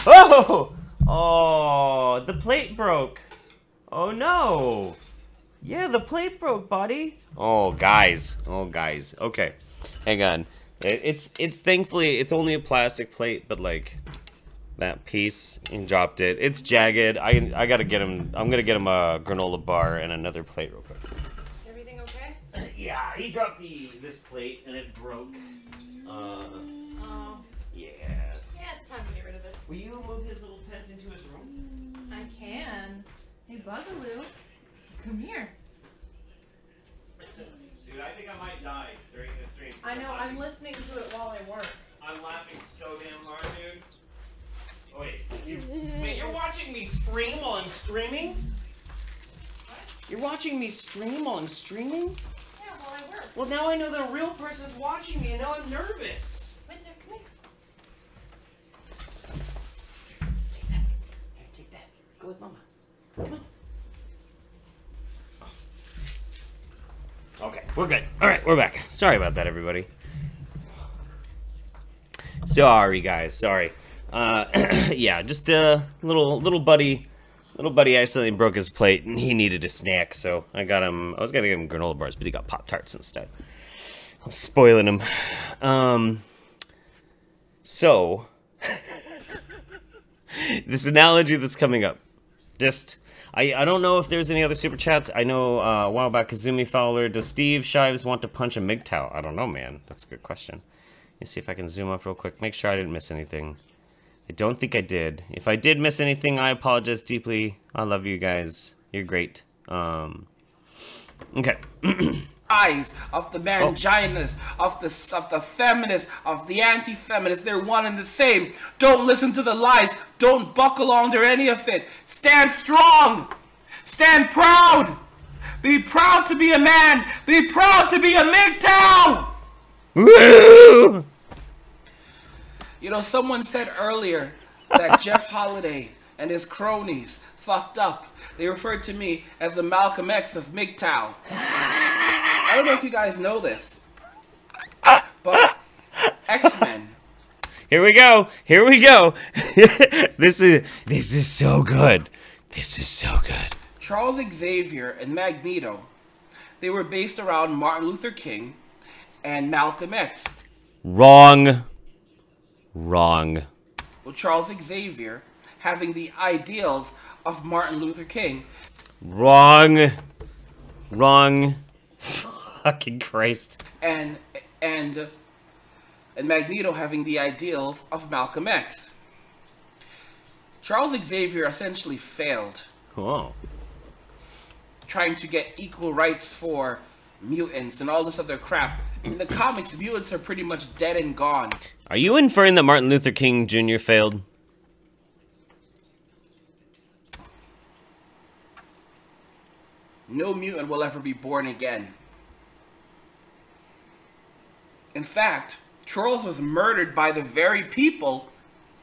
Oh! Oh, the plate broke. Oh no. Yeah, the plate broke, buddy. Oh, guys. Oh, guys. Okay. Hang on. It's thankfully, it's only a plastic plate, but, like, that piece, he dropped it. It's jagged. I gotta get him, I'm gonna get him a granola bar and another plate real quick. Everything okay? Yeah, he dropped this plate and it broke. Oh. Yeah. Yeah, it's time to get rid of it. Will you move his little tent into his room? I can. Hey, Bugaloo. Come here. Dude, I think I might die during this stream. I know, I'm listening to it while I work. I'm laughing so damn hard, dude. Oh, wait. Wait, you're watching me stream while I'm streaming? What? You're watching me stream while I'm streaming? Yeah, while I work. Well, now I know that a real person's watching me, and now I'm nervous. Winter, come here. Take that. Here, take that. Go with Mama. Come on. Okay, we're good. All right, we're back. Sorry about that, everybody. Sorry, guys. Sorry. Yeah, just a little buddy accidentally broke his plate and he needed a snack, so I was gonna give him granola bars, but he got Pop-Tarts instead. I'm spoiling him. So this analogy that's coming up, just I don't know if there's any other super chats. I know a while back, Kazumi Fowler, does Steve Shives want to punch a MGTOW? I don't know, man. That's a good question. Let me see if I can zoom up real quick. Make sure I didn't miss anything. I don't think I did. If I did miss anything, I apologize deeply. I love you guys. You're great. Okay. Eyes of the manginas, of the feminists, of the anti-feminists, they're one and the same. Don't listen to the lies. Don't buckle under any of it. Stand strong. Stand proud. Be proud to be a man. Be proud to be a MGTOW. Woo! You know, someone said earlier that Jeff Holiday and his cronies fucked up. They referred to me as the Malcolm X of MGTOW. I don't know if you guys know this, but X-Men. Here we go. Here we go. This is so good. This is so good. Charles Xavier and Magneto, they were based around Martin Luther King and Malcolm X. Wrong. Wrong. Well, Charles Xavier having the ideals of Martin Luther King. Wrong. Wrong. Fucking Christ. And Magneto having the ideals of Malcolm X. Charles Xavier essentially failed. Oh. Trying to get equal rights for mutants and all this other crap. In the comics, mutants are pretty much dead and gone. Are you inferring that Martin Luther King Jr. failed? No mutant will ever be born again. In fact, Charles was murdered by the very people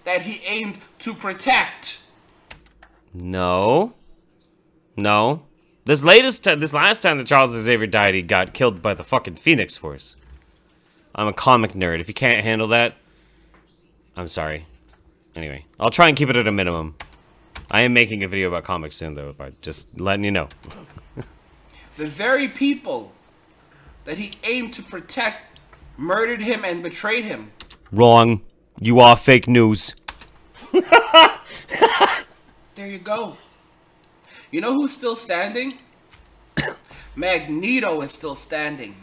that he aimed to protect. No. No. This last time that Charles Xavier died, he got killed by the fucking Phoenix Force. I'm a comic nerd. If you can't handle that, I'm sorry. Anyway, I'll try and keep it at a minimum. I am making a video about comics soon, though, but just letting you know. The very people that he aimed to protect murdered him and betrayed him. Wrong. You are fake news. There you go. You know who's still standing? Magneto is still standing.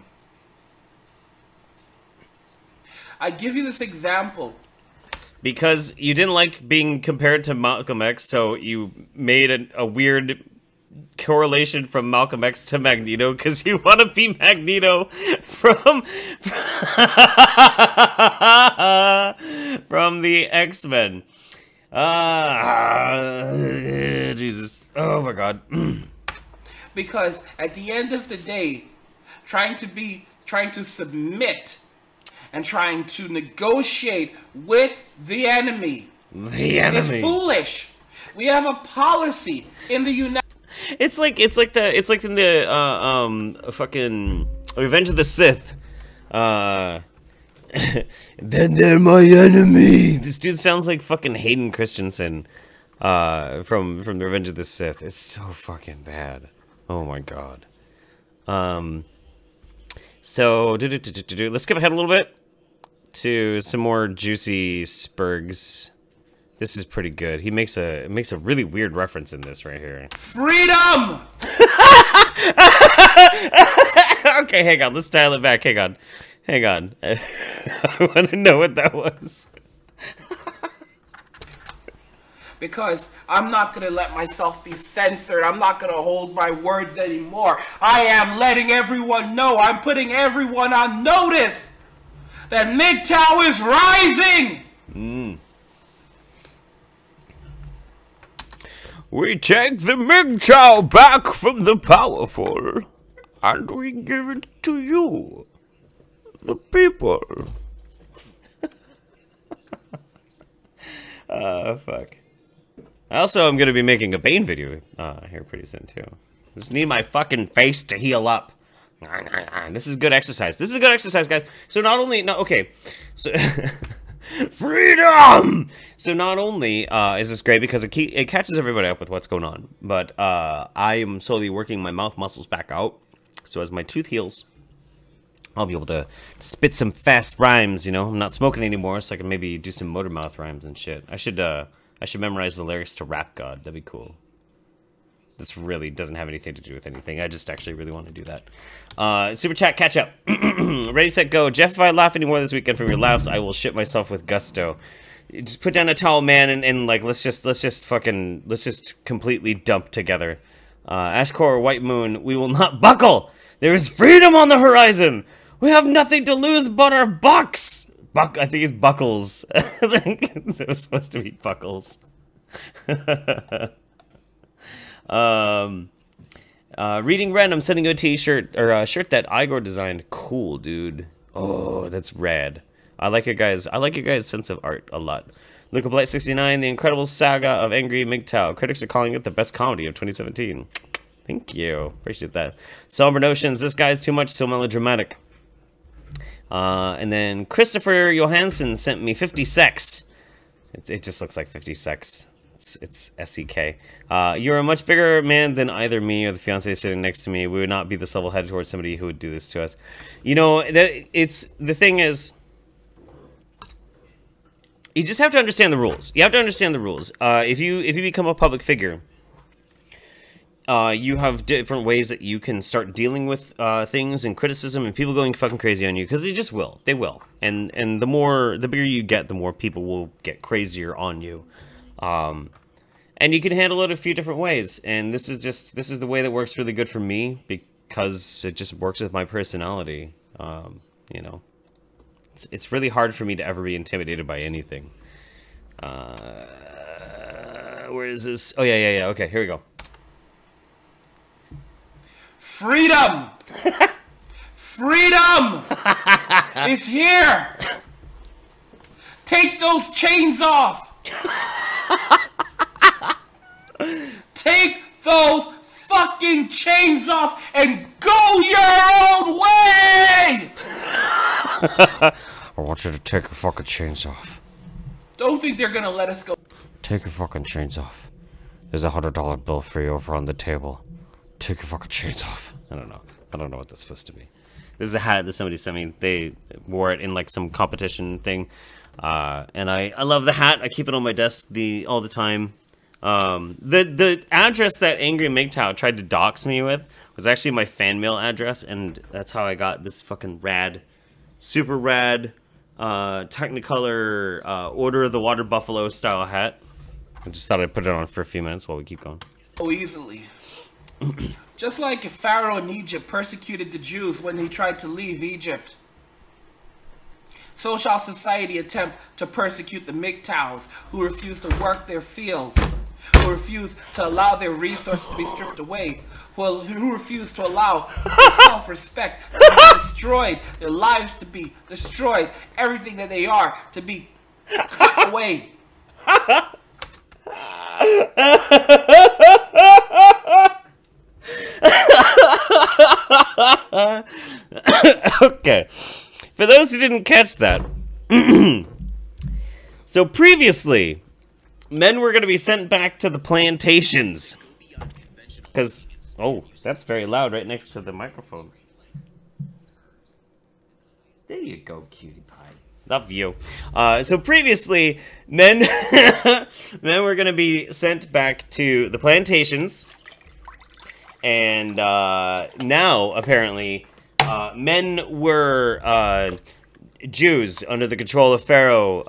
I give you this example. Because you didn't like being compared to Malcolm X, so you made a weird correlation from Malcolm X to Magneto, because you want to be Magneto from the X-Men. Jesus. Oh my God. Because at the end of the day, trying to submit and trying to negotiate with the enemy is foolish. We have a policy in the United. It's like in the fucking Revenge of the Sith. Then they're my enemy. This dude sounds like fucking Hayden Christensen from Revenge of the Sith. It's so fucking bad. Oh Oh my god. So let's skip ahead a little bit to some more juicy spurgs. This is pretty good. He makes a really weird reference in this right here. Freedom! Okay, hang on. Let's dial it back. Hang on. I want to know what that was. Because I'm not going to let myself be censored. I'm not going to hold my words anymore. I am letting everyone know. I'm putting everyone on notice that MGTOW is rising. We take the MGTOW back from the powerful, and we give it to you, the people. Fuck. Also, I'm gonna be making a Bane video here pretty soon too. Just need my fucking face to heal up. This is good exercise. This is good exercise, guys. So not only so freedom. So not only is this great because it catches everybody up with what's going on, but I am slowly working my mouth muscles back out. So as my tooth heals, I'll be able to spit some fast rhymes. You know, I'm not smoking anymore, so I can maybe do some motor mouth rhymes and shit. I should memorize the lyrics to Rap God. That'd be cool. This really doesn't have anything to do with anything. I just actually really want to do that. Super chat, catch up. Ready, set, go. Jeff, if I laugh anymore this weekend from your laughs, I will shit myself with gusto. Just put down a towel, man, and like let's just completely dump together. Ashcore, White Moon, we will not buckle. There is freedom on the horizon. We have nothing to lose but our bucks. I think it's buckles. I think it was supposed to be buckles. Reading random, sending you a t-shirt or a shirt that Igor designed. Cool, dude. Oh, that's rad. I like your guys' sense of art a lot. Luca Blight 69, the incredible saga of AngryMGTOW. Critics are calling it the best comedy of 2017. Thank you. Appreciate that. Somber Notions, this guy's too much, so melodramatic. And then Christopher Johansson sent me 50 sex. It just looks like 50 sex. It's SEK. You're a much bigger man than either me or the fiance sitting next to me. We would not be this level-headed towards somebody who would do this to us. You know, the thing is, you just have to understand the rules. You have to understand the rules. If you become a public figure, you have different ways that you can start dealing with things and criticism and people going fucking crazy on you, because they just will. They will. And the bigger you get, the more people will get crazier on you. And you can handle it a few different ways. And this is the way that works really good for me, because it just works with my personality. You know, it's really hard for me to ever be intimidated by anything. Where is this? Oh yeah. Okay, here we go. Freedom! Freedom is here! Take those chains off! Take those fucking chains off and go your own way! I want you to take your fucking chains off. Don't think they're gonna let us go. Take your fucking chains off. There's a $100 bill for you over on the table. Take your fucking chains off. I don't know what that's supposed to be. This is a hat that somebody sent me. They wore it in like some competition thing. And I love the hat. I keep it on my desk all the time. The address that AngryMGTOW tried to dox me with was actually my fan mail address, and that's how I got this fucking rad, super rad, Technicolor Order of the Water Buffalo style hat. I just thought I'd put it on for a few minutes while we keep going. So easily. Just like if Pharaoh in Egypt persecuted the Jews when he tried to leave Egypt, so shall society attempt to persecute the MGTOWs who refuse to work their fields, who refuse to allow their resources to be stripped away, who refuse to allow their self-respect to be destroyed, their lives to be destroyed, everything that they are to be cut away. Okay, for those who didn't catch that, so previously, men were going to be sent back to the plantations, because Oh, that's very loud right next to the microphone. There you go, cutie pie. Love you. So previously, men were going to be sent back to the plantations. And now, apparently, men were Jews under the control of Pharaoh.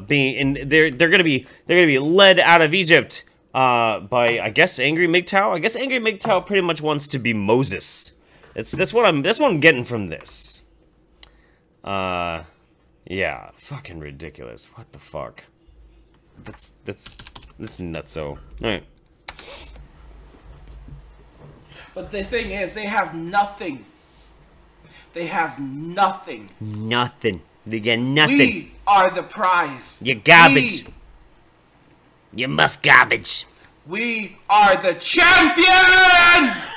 They're going to be led out of Egypt by, I guess, AngryMGTOW. I guess AngryMGTOW pretty much wants to be Moses. That's what I'm getting from this. Yeah, fucking ridiculous. What the fuck? That's nutso. Alright. But the thing is, they have nothing. They have nothing. Nothing. They get nothing. We are the prize. You're garbage. You muff garbage. We are the champions!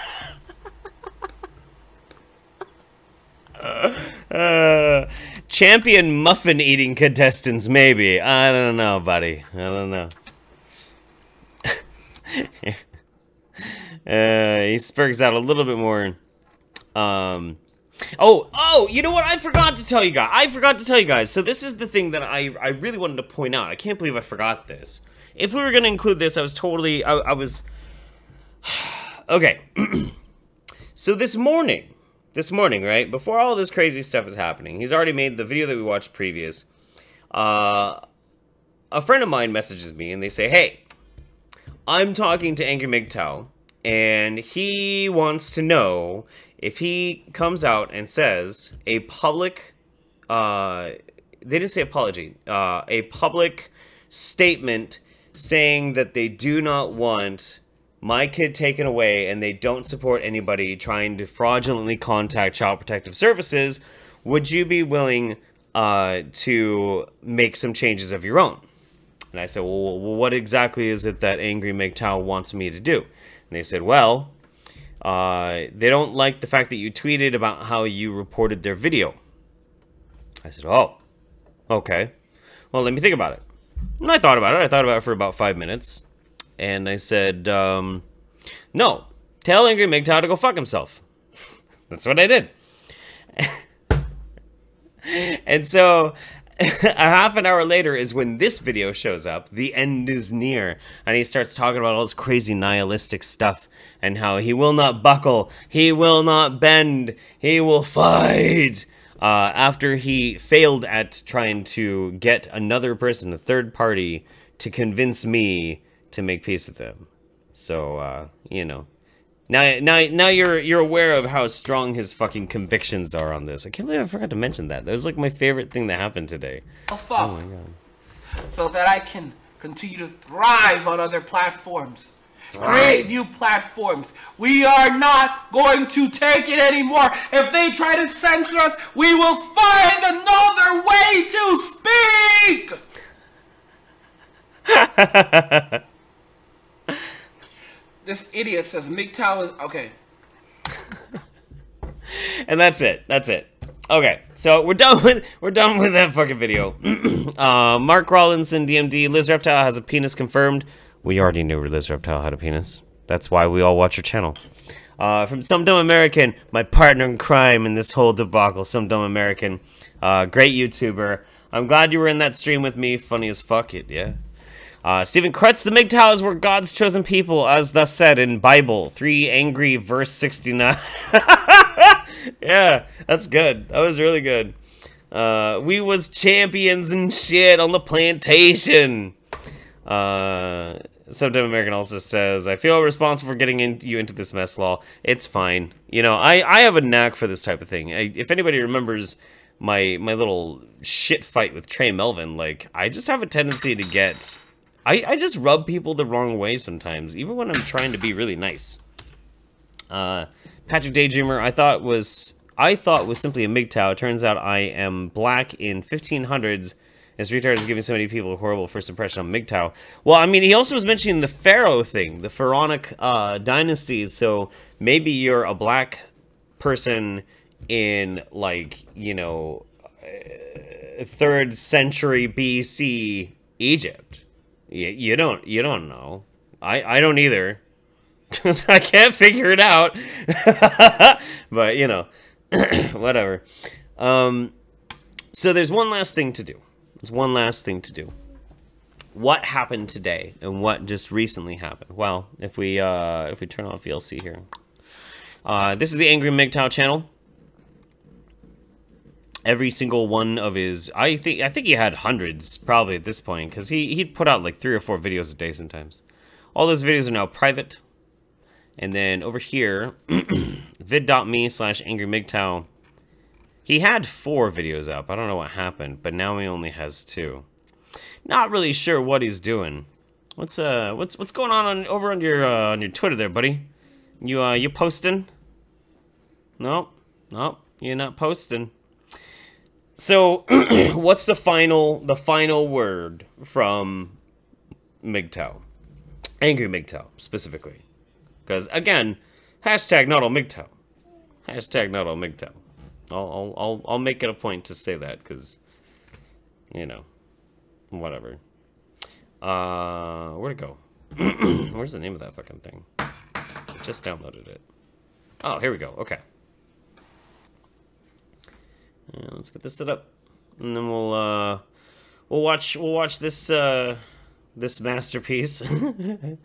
Champion muffin eating contestants, maybe. I don't know, buddy. I don't know. He spurgs out a little bit more. Oh, you know what? I forgot to tell you guys. So this is the thing that I really wanted to point out. I can't believe I forgot this. If we were going to include this, I was okay. So this morning, right, before all this crazy stuff is happening, he's already made the video that we watched previous. A friend of mine messages me and they say, hey, I'm talking to AngryMGTOW, and he wants to know if he comes out and says a public, they didn't say apology, a public statement saying that they do not want my kid taken away and they don't support anybody trying to fraudulently contact Child Protective Services, would you be willing to make some changes of your own? And I said, well, what exactly is it that AngryMGTOW wants me to do? And they said, well, they don't like the fact that you tweeted about how you reported their video. I said, oh, okay. Well, let me think about it. And I thought about it. I thought about it for about 5 minutes. And I said, no, tell AngryMGTOW to go fuck himself. That's what I did. And so a half an hour later is when this video shows up. The end is near. And he starts talking about all this crazy nihilistic stuff and how he will not buckle, he will not bend, he will fight. After he failed at trying to get another person, a third party, to convince me to make peace with him. So, you know. Now you're aware of how strong his fucking convictions are on this. I can't believe I forgot to mention that. That was like my favorite thing that happened today. Oh, fuck. Oh my god. So that I can continue to thrive on other platforms. Create new platforms. We are not going to take it anymore. If they try to censor us, we will find another way to speak. This idiot says MGTOW is okay. And that's it. That's it. Okay, so we're done with that fucking video. Mark Rawlinson, DMD, Liz Reptile has a penis confirmed. We already knew Liz Reptile had a penis. That's why we all watch her channel. From Some Dumb American, my partner in crime in this whole debacle, Some Dumb American. Great YouTuber. I'm glad you were in that stream with me. Funny as fuck it, yeah. Stephen Kretz, the MGTOWs were God's chosen people, as thus said in Bible 3 Angry verse 69. Yeah, that's good. That was really good. We was champions and shit on the plantation. Sometime American also says, I feel responsible for getting you into this mess, lol. It's fine. You know, I have a knack for this type of thing. If anybody remembers my little shit fight with Trey Melvin, like, I just have a tendency to get... I just rub people the wrong way sometimes, even when I'm trying to be really nice. Patrick Daydreamer, I thought was simply a MGTOW. Turns out I am black in 1500s. This retard is giving so many people a horrible first impression on MGTOW. Well, I mean, he also was mentioning the Pharaoh thing, the pharaonic dynasties. So maybe you're a black person in, like, you know, 3rd century BC Egypt. You don't know. I don't either. because I can't figure it out. But, you know, whatever. So there's one last thing to do. What happened today, and what just recently happened? Well, if we turn off VLC here, this is the AngryMGTOW channel. Every single one of his, I think he had hundreds probably at this point, because he'd put out like 3 or 4 videos a day sometimes. All those videos are now private. And then over here, vid.me/AngryMGTOW. He had 4 videos up. I don't know what happened, but now he only has 2. Not really sure what he's doing. What's going on over on your Twitter there, buddy? You posting? Nope, you're not posting. So, what's the final word from MGTOW? AngryMGTOW, specifically. Because, again, hashtag not all MGTOW. Hashtag not all MGTOW. I'll make it a point to say that, because, you know, whatever. Where'd it go? Where's the name of that fucking thing? Just downloaded it. Oh, here we go. Okay. Let's get this set up, and then we'll watch this this masterpiece, and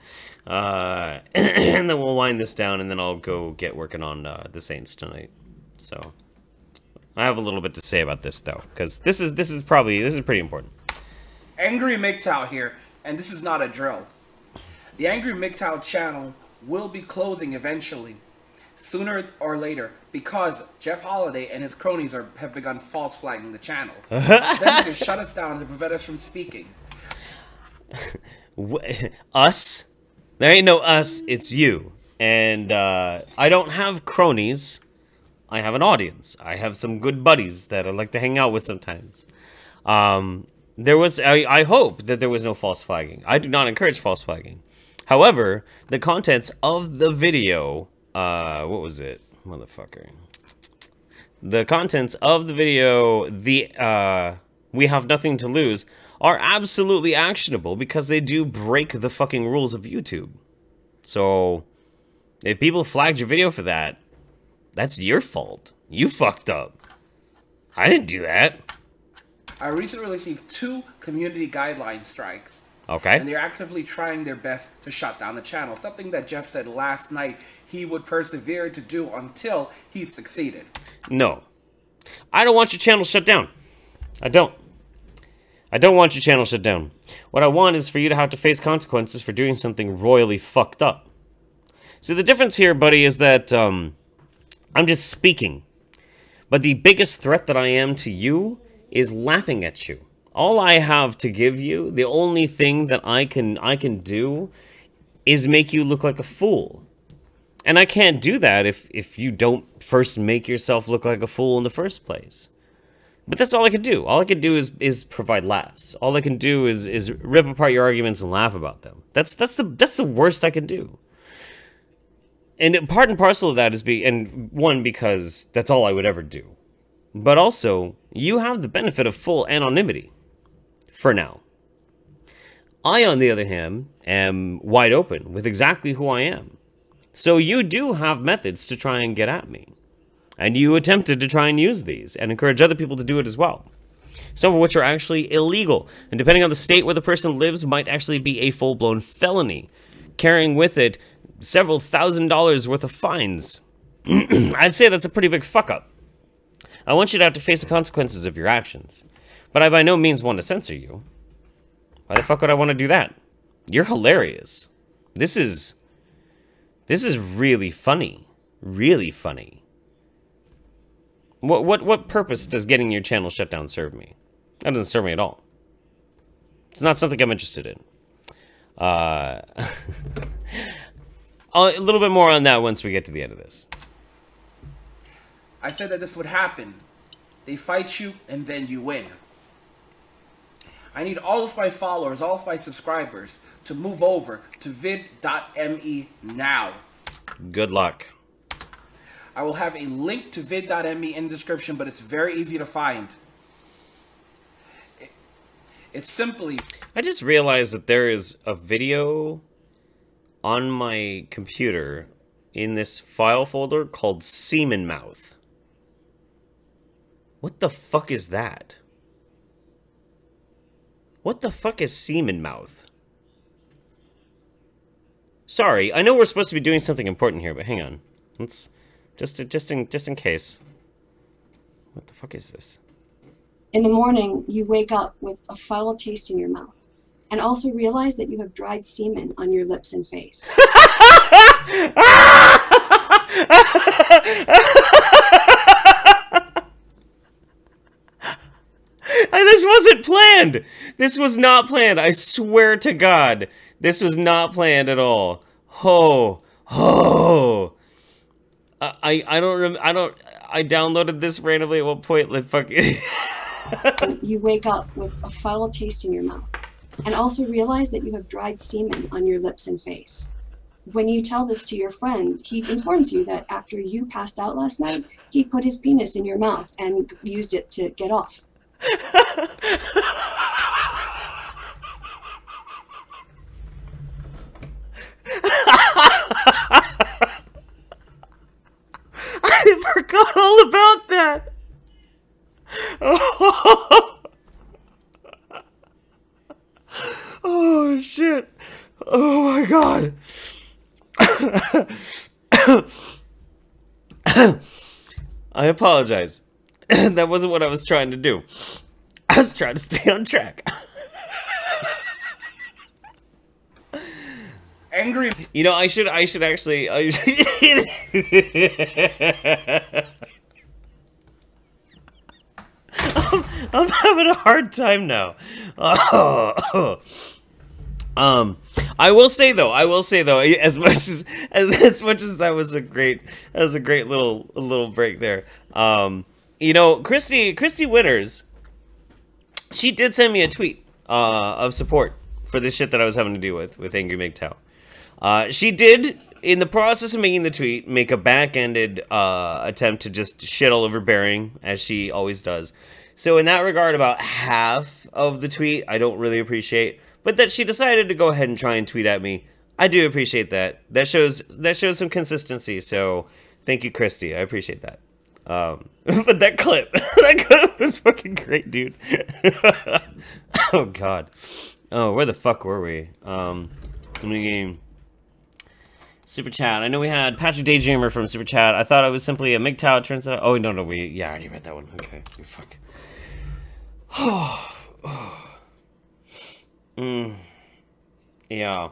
then we'll wind this down, and then I'll go get working on the Saints tonight. So I have a little bit to say about this though, because this is pretty important. AngryMGTOW here, and this is not a drill. The AngryMGTOW channel will be closing eventually, sooner or later, because Jeff Holiday and his cronies have begun false flagging the channel. Then they shut us down to prevent us from speaking. Us? There ain't no us, it's you. And I don't have cronies. I have an audience. I have some good buddies that I like to hang out with sometimes. I hope that there was no false flagging. I do not encourage false flagging. However, the contents of the video, what was it? Motherfucker. The contents of the video, we have nothing to lose, are absolutely actionable because they do break the fucking rules of YouTube. So, if people flagged your video for that, that's your fault. You fucked up. I didn't do that. I recently received 2 community guideline strikes. Okay. And they're actively trying their best to shut down the channel. Something that Jeff said last night he would persevere to do until he succeeded. No. I don't want your channel shut down. I don't want your channel shut down. What I want is for you to have to face consequences for doing something royally fucked up. See, the difference here, buddy, is that I'm just speaking. But the biggest threat that I am to you is laughing at you. All I have to give you, the only thing that I can do, is make you look like a fool. And I can't do that if you don't first make yourself look like a fool in the first place. But that's all I can do. All I can do is provide laughs. All I can do is rip apart your arguments and laugh about them. That's the worst I can do. And part and parcel of that is because that's all I would ever do. But also, you have the benefit of full anonymity. For now. I, on the other hand, am wide open with exactly who I am. So you do have methods to try and get at me. And you attempted to try and use these, and encourage other people to do it as well. Some of which are actually illegal, and depending on the state where the person lives, might actually be a full-blown felony, carrying with it several $1,000s worth of fines. I'd say that's a pretty big fuck-up. I want you to have to face the consequences of your actions. But I by no means want to censor you. Why the fuck would I want to do that? You're hilarious. This is really funny. Really funny. What purpose does getting your channel shut down serve me? That doesn't serve me at all. It's not something I'm interested in. A little bit more on that once we get to the end of this. I said that this would happen. They fight you, and then you win. I need all of my followers, all of my subscribers, to move over to vid.me now. Good luck. I will have a link to vid.me in the description, but it's very easy to find. It's simply... I just realized that there is a video on my computer in this file folder called Semen Mouth. What the fuck is that? What the fuck is Semen Mouth? Sorry, I know we're supposed to be doing something important here, but hang on. Let's just in case. What the fuck is this? In the morning, you wake up with a foul taste in your mouth, and also realize that you have dried semen on your lips and face. This wasn't planned. This was not planned. I swear to God, this was not planned at all. Oh. I downloaded this randomly at one point. Let's fuck it. You wake up with a foul taste in your mouth, and also realize that you have dried semen on your lips and face. When you tell this to your friend, he informs you that after you passed out last night, he put his penis in your mouth and used it to get off. I forgot all about that. Oh shit. Oh my God. I apologize. That wasn't what I was trying to do. I was trying to stay on track. Angry. You know, I should actually. I'm having a hard time now. I will say though, as much as that was a great little break there. You know, Christy Winters, she did send me a tweet of support for this shit that I was having to do with AngryMGTOW. She did, in the process of making the tweet, make a back-ended attempt to just shit all over Bearing, as she always does. So in that regard, about half of the tweet I don't really appreciate, but that she decided to go ahead and try and tweet at me, I do appreciate that. That shows some consistency. So thank you, Christy. I appreciate that. But that clip was fucking great, dude. Oh God. Oh, where the fuck were we? Game. Super chat. I know we had Patrick Daydreamer from Super Chat. I thought I was simply a MGTOW. It turns out. Oh no, yeah, I already read that one. Okay, you fuck. Yeah.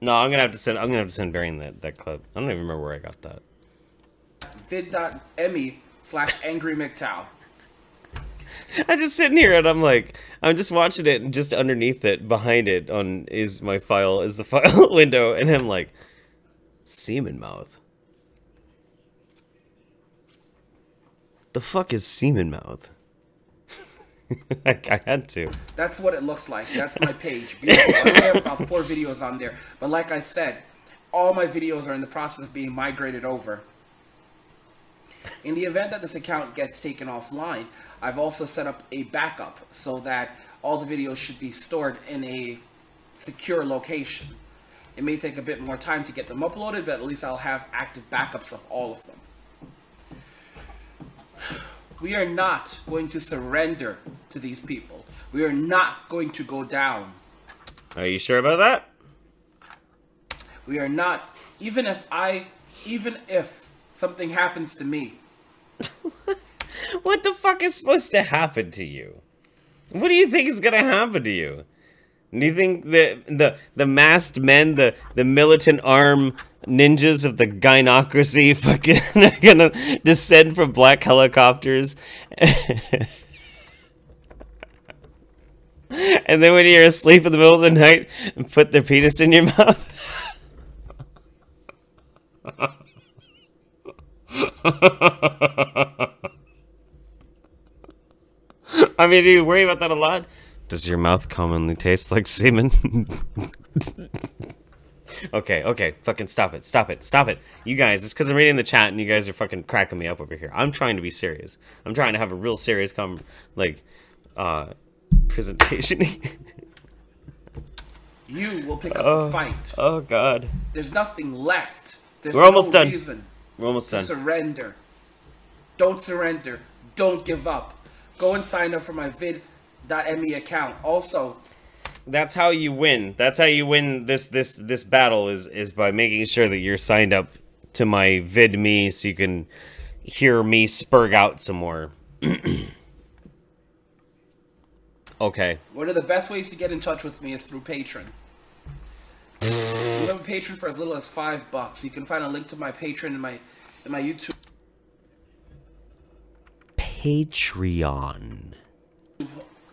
No, I'm gonna have to send Bearing that clip. I don't even remember where I got that. vid.me/AngryMGTOW. I'm just sitting here and I'm just watching it, and just underneath it, behind it, is the file window, and I'm like, Semen Mouth. The fuck is Semen Mouth? I had to. That's what it looks like. That's my page. Beautiful. I have about 4 videos on there. But like I said, all my videos are in the process of being migrated over. In the event that this account gets taken offline, I've also set up a backup so that all the videos should be stored in a secure location. It may take a bit more time to get them uploaded, but at least I'll have active backups of all of them. We are not going to surrender to these people. We are not going to go down. Are you sure about that? We are not, even if something happens to me. What the fuck is supposed to happen to you? What do you think is gonna happen to you? Do you think the masked men, the militant arm ninjas of the gynocracy fucking are gonna descend from black helicopters? And then when you're asleep in the middle of the night, and put their penis in your mouth? I mean, do you worry about that a lot? Does your mouth commonly taste like semen? Okay, fucking stop it. You guys, it's because I'm reading the chat and you guys are fucking cracking me up over here. I'm trying to be serious. I'm trying to have a real serious presentation. you will pick up the fight. Oh God. There's nothing left. There's We're almost done. reason We're almost to done. surrender. Don't surrender. Don't give up. Go and sign up for my vid.me account. Also, that's how you win. That's how you win this battle is by making sure that you're signed up to my VidMe so you can hear me spurg out some more. Okay. one of the best ways to get in touch with me is through Patreon. You have a Patreon for as little as $5. You can find a link to my Patreon in my YouTube. Patreon.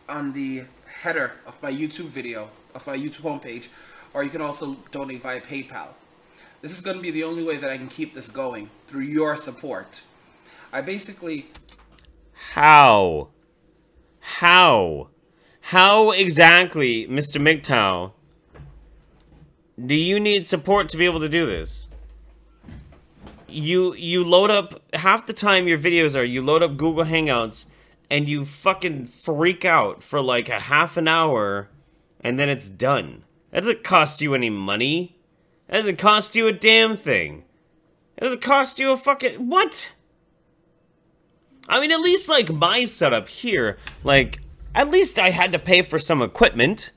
On the header of my YouTube video, of my YouTube homepage, or you can also donate via PayPal. This is going to be the only way that I can keep this going, through your support. I basically... How exactly, Mr. MGTOW, do you need support to be able to do this? You load up, half the time your videos are, you load up Google Hangouts, and you fucking freak out for like a half an hour, and then it's done. That doesn't cost you any money. That doesn't cost you a damn thing. It doesn't cost you a fucking... What? I mean, at least, like, my setup here, like, at least I had to pay for some equipment.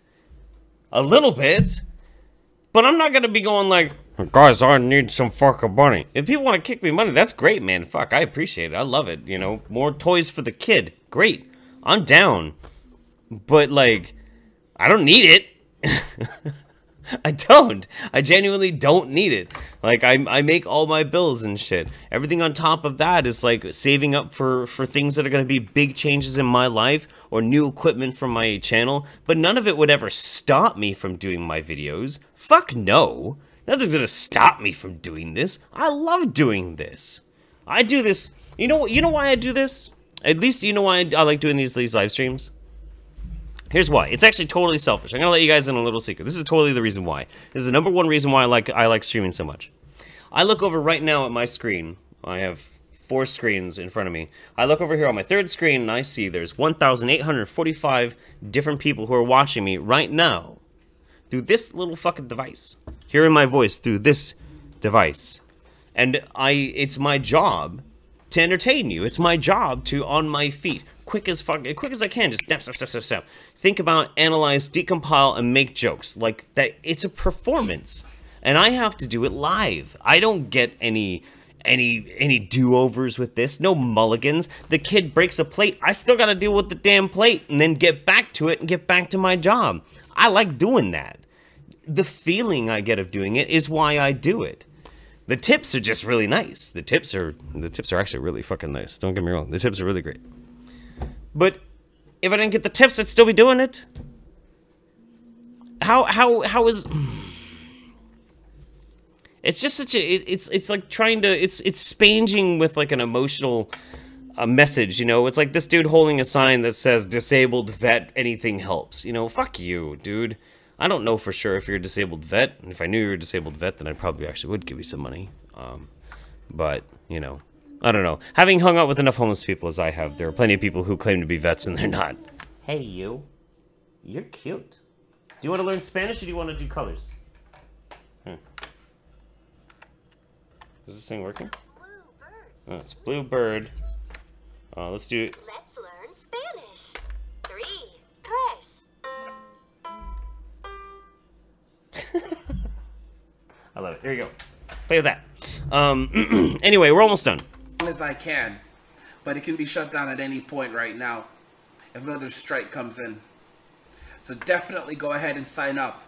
A little bit. But I'm not gonna be going like, guys, I need some fucking money. If people want to kick me money, that's great, man. Fuck, I appreciate it. I love it, you know. More toys for the kid. Great. I'm down. But, like, I don't need it. I don't. I genuinely don't need it. Like, I make all my bills and shit. Everything on top of that is, like, saving up for things that are going to be big changes in my life or new equipment for my channel. But none of it would ever stop me from doing my videos. Fuck no. Nothing's going to stop me from doing this. I love doing this. I do this. You know why I do this? At least you know why I like doing these live streams? Here's why. It's actually totally selfish. I'm gonna let you guys in a little secret. This is totally the reason why. This is the number one reason why I like streaming so much. I look over right now at my screen. I have 4 screens in front of me. I look over here on my 3rd screen and I see there's 1,845 different people who are watching me right now through this little fucking device. Hearing my voice through this device. And it's my job to entertain you. It's my job to, on my feet, quick as I can, just snap, think about, analyze, decompile, and make jokes. Like that, it's a performance, and I have to do it live. I don't get any do-overs with this. No mulligans. The kid breaks a plate, I still gotta deal with the damn plate, and then get back to it and get back to my job. I like doing that. The feeling I get of doing it is why I do it. The tips are just really nice. The tips are actually really fucking nice. Don't get me wrong. The tips are really great. But if I didn't get the tips, I'd still be doing it. How is... It's just such a... It's like trying to... It's spanging with like an emotional message, you know? It's like this dude holding a sign that says, disabled vet, anything helps. You know, fuck you, dude. I don't know for sure if you're a disabled vet. And if I knew you were a disabled vet, then I probably actually would give you some money. But, you know... I don't know. Having hung out with enough homeless people as I have, there are plenty of people who claim to be vets and they're not. Hey, you. You're cute. Do you want to learn Spanish or do you want to do colors? Is this thing working? Oh, it's Blue Bird. Let's do it. Let's learn Spanish. 3, press. I love it. Here you go. Play with that. Anyway, we're almost done. As I can, but it can be shut down at any point right now if another strike comes in. So definitely go ahead and sign up.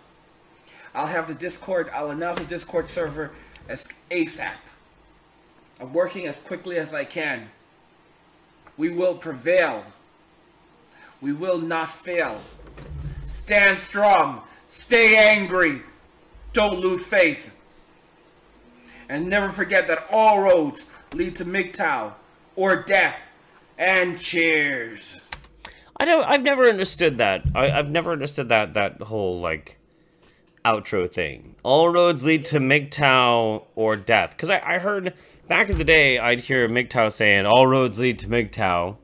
I'll have the Discord, I'll announce the Discord server as ASAP. I'm working as quickly as I can. We will prevail. We will not fail. Stand strong. Stay angry. Don't lose faith. And never forget that all roads lead to MGTOW or death. And cheers. I've never understood that. I've never understood that whole like outro thing. All roads lead to MGTOW or death. Because I heard back in the day, I'd hear MGTOW saying all roads lead to MGTOW.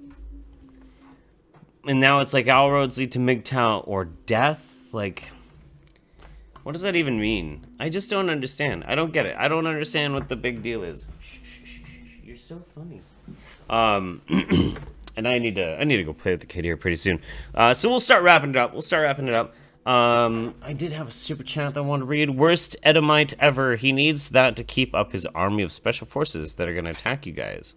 And now it's like all roads lead to MGTOW or death. Like, What does that even mean? I just don't understand. I don't get it. I don't understand what the big deal is. You're so funny. And I need to go play with the kid here pretty soon. So we'll start wrapping it up. I did have a super chat that I want to read. Worst Edomite ever. He needs that to keep up his army of special forces that are going to attack you guys.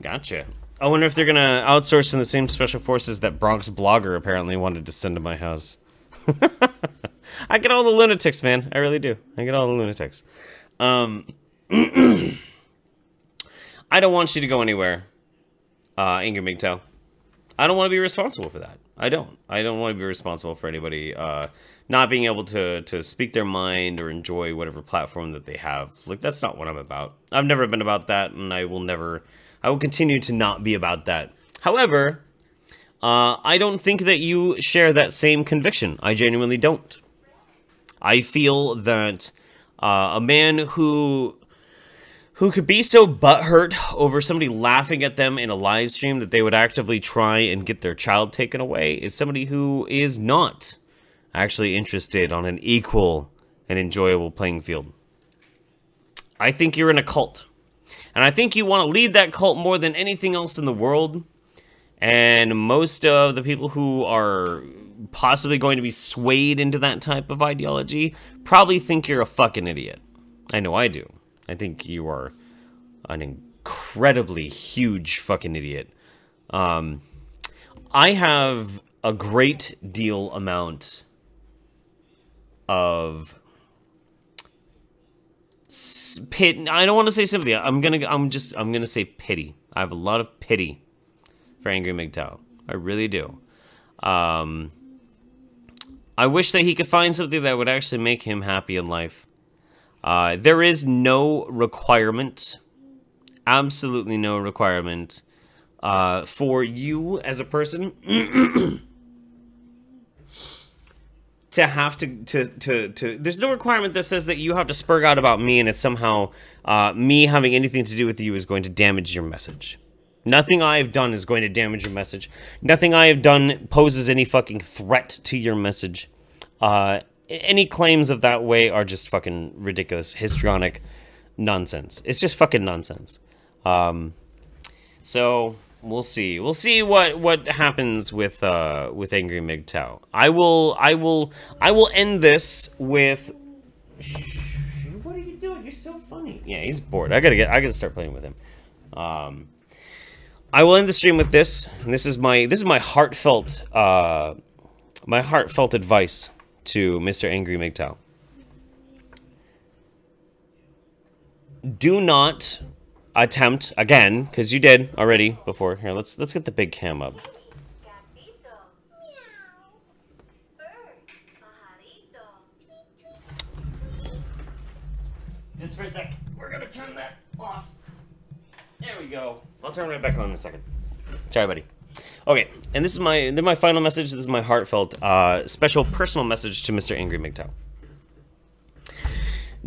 Gotcha. I wonder if they're going to outsource from the same special forces that Bronx Blogger apparently wanted to send to my house. I get all the lunatics, man. I really do. I get all the lunatics. I don't want you to go anywhere, AngryMGTOW. I don't want to be responsible for that. I don't want to be responsible for anybody not being able to speak their mind or enjoy whatever platform that they have. Like, that's not what I'm about. I've never been about that, and I will continue to not be about that. However, I don't think that you share that same conviction. I genuinely don't. I feel that a man who could be so butthurt over somebody laughing at them in a live stream that they would actively try and get their child taken away is somebody who is not actually interested on an equal and enjoyable playing field. I think you're in a cult. And I think you want to lead that cult more than anything else in the world. And most of the people who are possibly going to be swayed into that type of ideology probably think you're a fucking idiot. I know I do. I think you are an incredibly huge fucking idiot. I have a great deal amount of pit. I don't want to say sympathy. I'm gonna say pity. I have a lot of pity for AngryMGTOW. I really do. I wish that he could find something that would actually make him happy in life. There is no requirement, absolutely no requirement, for you as a person to have to there's no requirement that says that you have to spurg out about me and it's somehow me having anything to do with you is going to damage your message. Nothing I have done is going to damage your message. Nothing I have done poses any fucking threat to your message. Any claims of that way are just fucking ridiculous, histrionic nonsense. It's just fucking nonsense. So we'll see. We'll see what happens with AngryMGTOW. I will end this with. What are you doing? You're so funny. Yeah, he's bored. I gotta start playing with him. I will end the stream with this, and this is my heartfelt advice to Mr. AngryMGTOW. Do not attempt again, because you did already before. Here, let's get the big cam up. Just for a sec, we're gonna turn that off. There we go. I'll turn it right back on in a second. Sorry, buddy. Okay, and this is my final message. This is my heartfelt, special personal message to Mr. AngryMGTOW.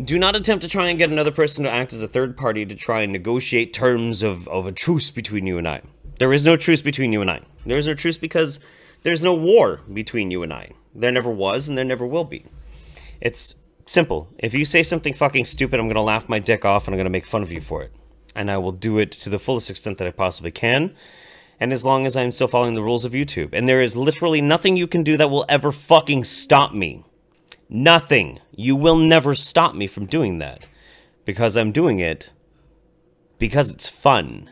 Do not attempt to try and get another person to act as a third party to try and negotiate terms of a truce between you and I. There is no truce between you and I. There is no truce because there's no war between you and I. There never was and there never will be. It's simple. If you say something fucking stupid, I'm going to laugh my dick off and I'm going to make fun of you for it. And I will do it to the fullest extent that I possibly can. And as long as I'm still following the rules of YouTube. And there is literally nothing you can do that will ever fucking stop me. Nothing. You will never stop me from doing that. Because I'm doing it because it's fun.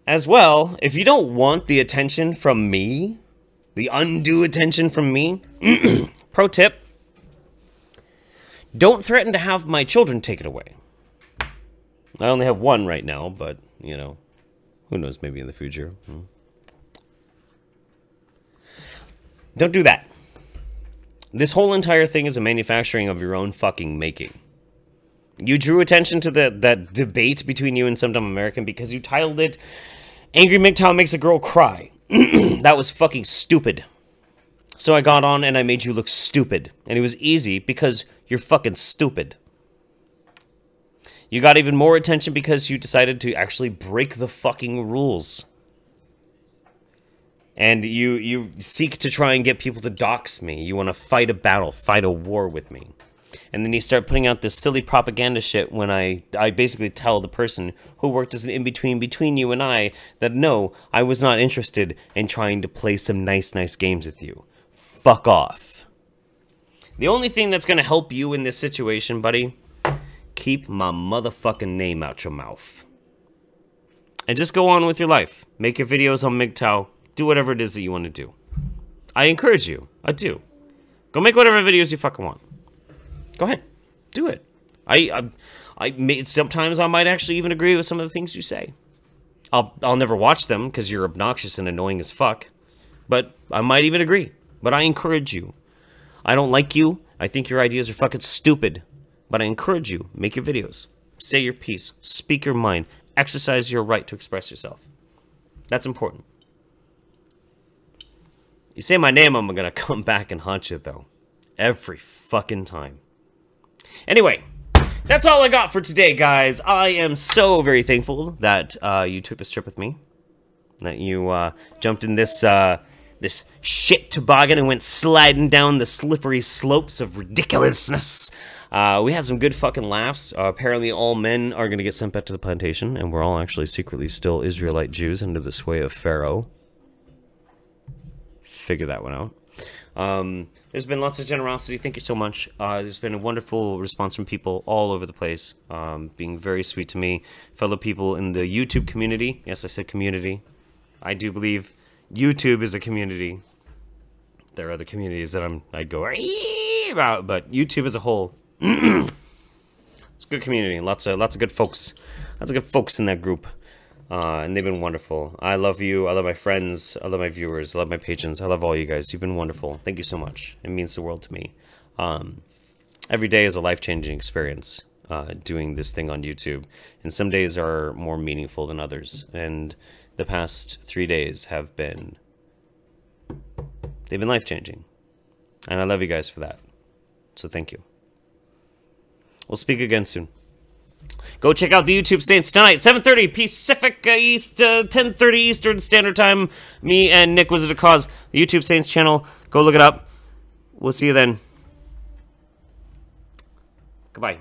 As well, if you don't want the attention from me, the undue attention from me, pro tip, don't threaten to have my children taken away. I only have one right now, but, you know, who knows, maybe in the future. Don't do that. This whole entire thing is a manufacturing of your own fucking making. You drew attention to that debate between you and some dumb American because you titled it, AngryMGTOW Makes a Girl Cry. That was fucking stupid. So I got on and I made you look stupid. And it was easy because you're fucking stupid. You got even more attention because you decided to actually break the fucking rules. And you seek to try and get people to dox me. You want to fight a battle, fight a war with me. And then you start putting out this silly propaganda shit when I basically tell the person who worked as an in-between between you and I that no, I was not interested in trying to play some nice games with you. Fuck off. The only thing that's going to help you in this situation, buddy, keep my motherfucking name out your mouth. And just go on with your life. Make your videos on MGTOW. Do whatever it is that you want to do. I encourage you. I do. Go make whatever videos you fucking want. Go ahead. Do it. Sometimes I might actually even agree with some of the things you say. I'll never watch them because you're obnoxious and annoying as fuck. But I might even agree. But I encourage you. I don't like you. I think your ideas are fucking stupid. But I encourage you. Make your videos. Say your piece. Speak your mind. Exercise your right to express yourself. That's important. You say my name, I'm gonna come back and haunt you, though. Every fucking time. Anyway, that's all I got for today, guys. I am so very thankful that you took this trip with me. That you jumped in this this shit toboggan and went sliding down the slippery slopes of ridiculousness. We had some good fucking laughs. Apparently all men are gonna get sent back to the plantation, and we're all actually secretly still Israelite Jews under the sway of Pharaoh. Figure that one out. There's been lots of generosity. Thank you so much. There's been a wonderful response from people all over the place, being very sweet to me. Fellow people in the YouTube community. Yes, I said community. I do believe YouTube is a community. There are other communities that I'd go about, but YouTube as a whole, it's a good community. Lots of good folks. Lots of good folks in that group. And they've been wonderful. I love you. I love my friends. I love my viewers. I love my patrons. I love all you guys. You've been wonderful. Thank you so much. It means the world to me. Every day is a life-changing experience doing this thing on YouTube. And some days are more meaningful than others. And the past 3 days have been... they've been life-changing. And I love you guys for that. So thank you. We'll speak again soon. Go check out the YouTube Saints tonight, 7:30 Pacific East, 10:30 Eastern Standard Time. Me and Nick Wizard of Cause, the YouTube Saints channel. Go look it up. We'll see you then. Goodbye.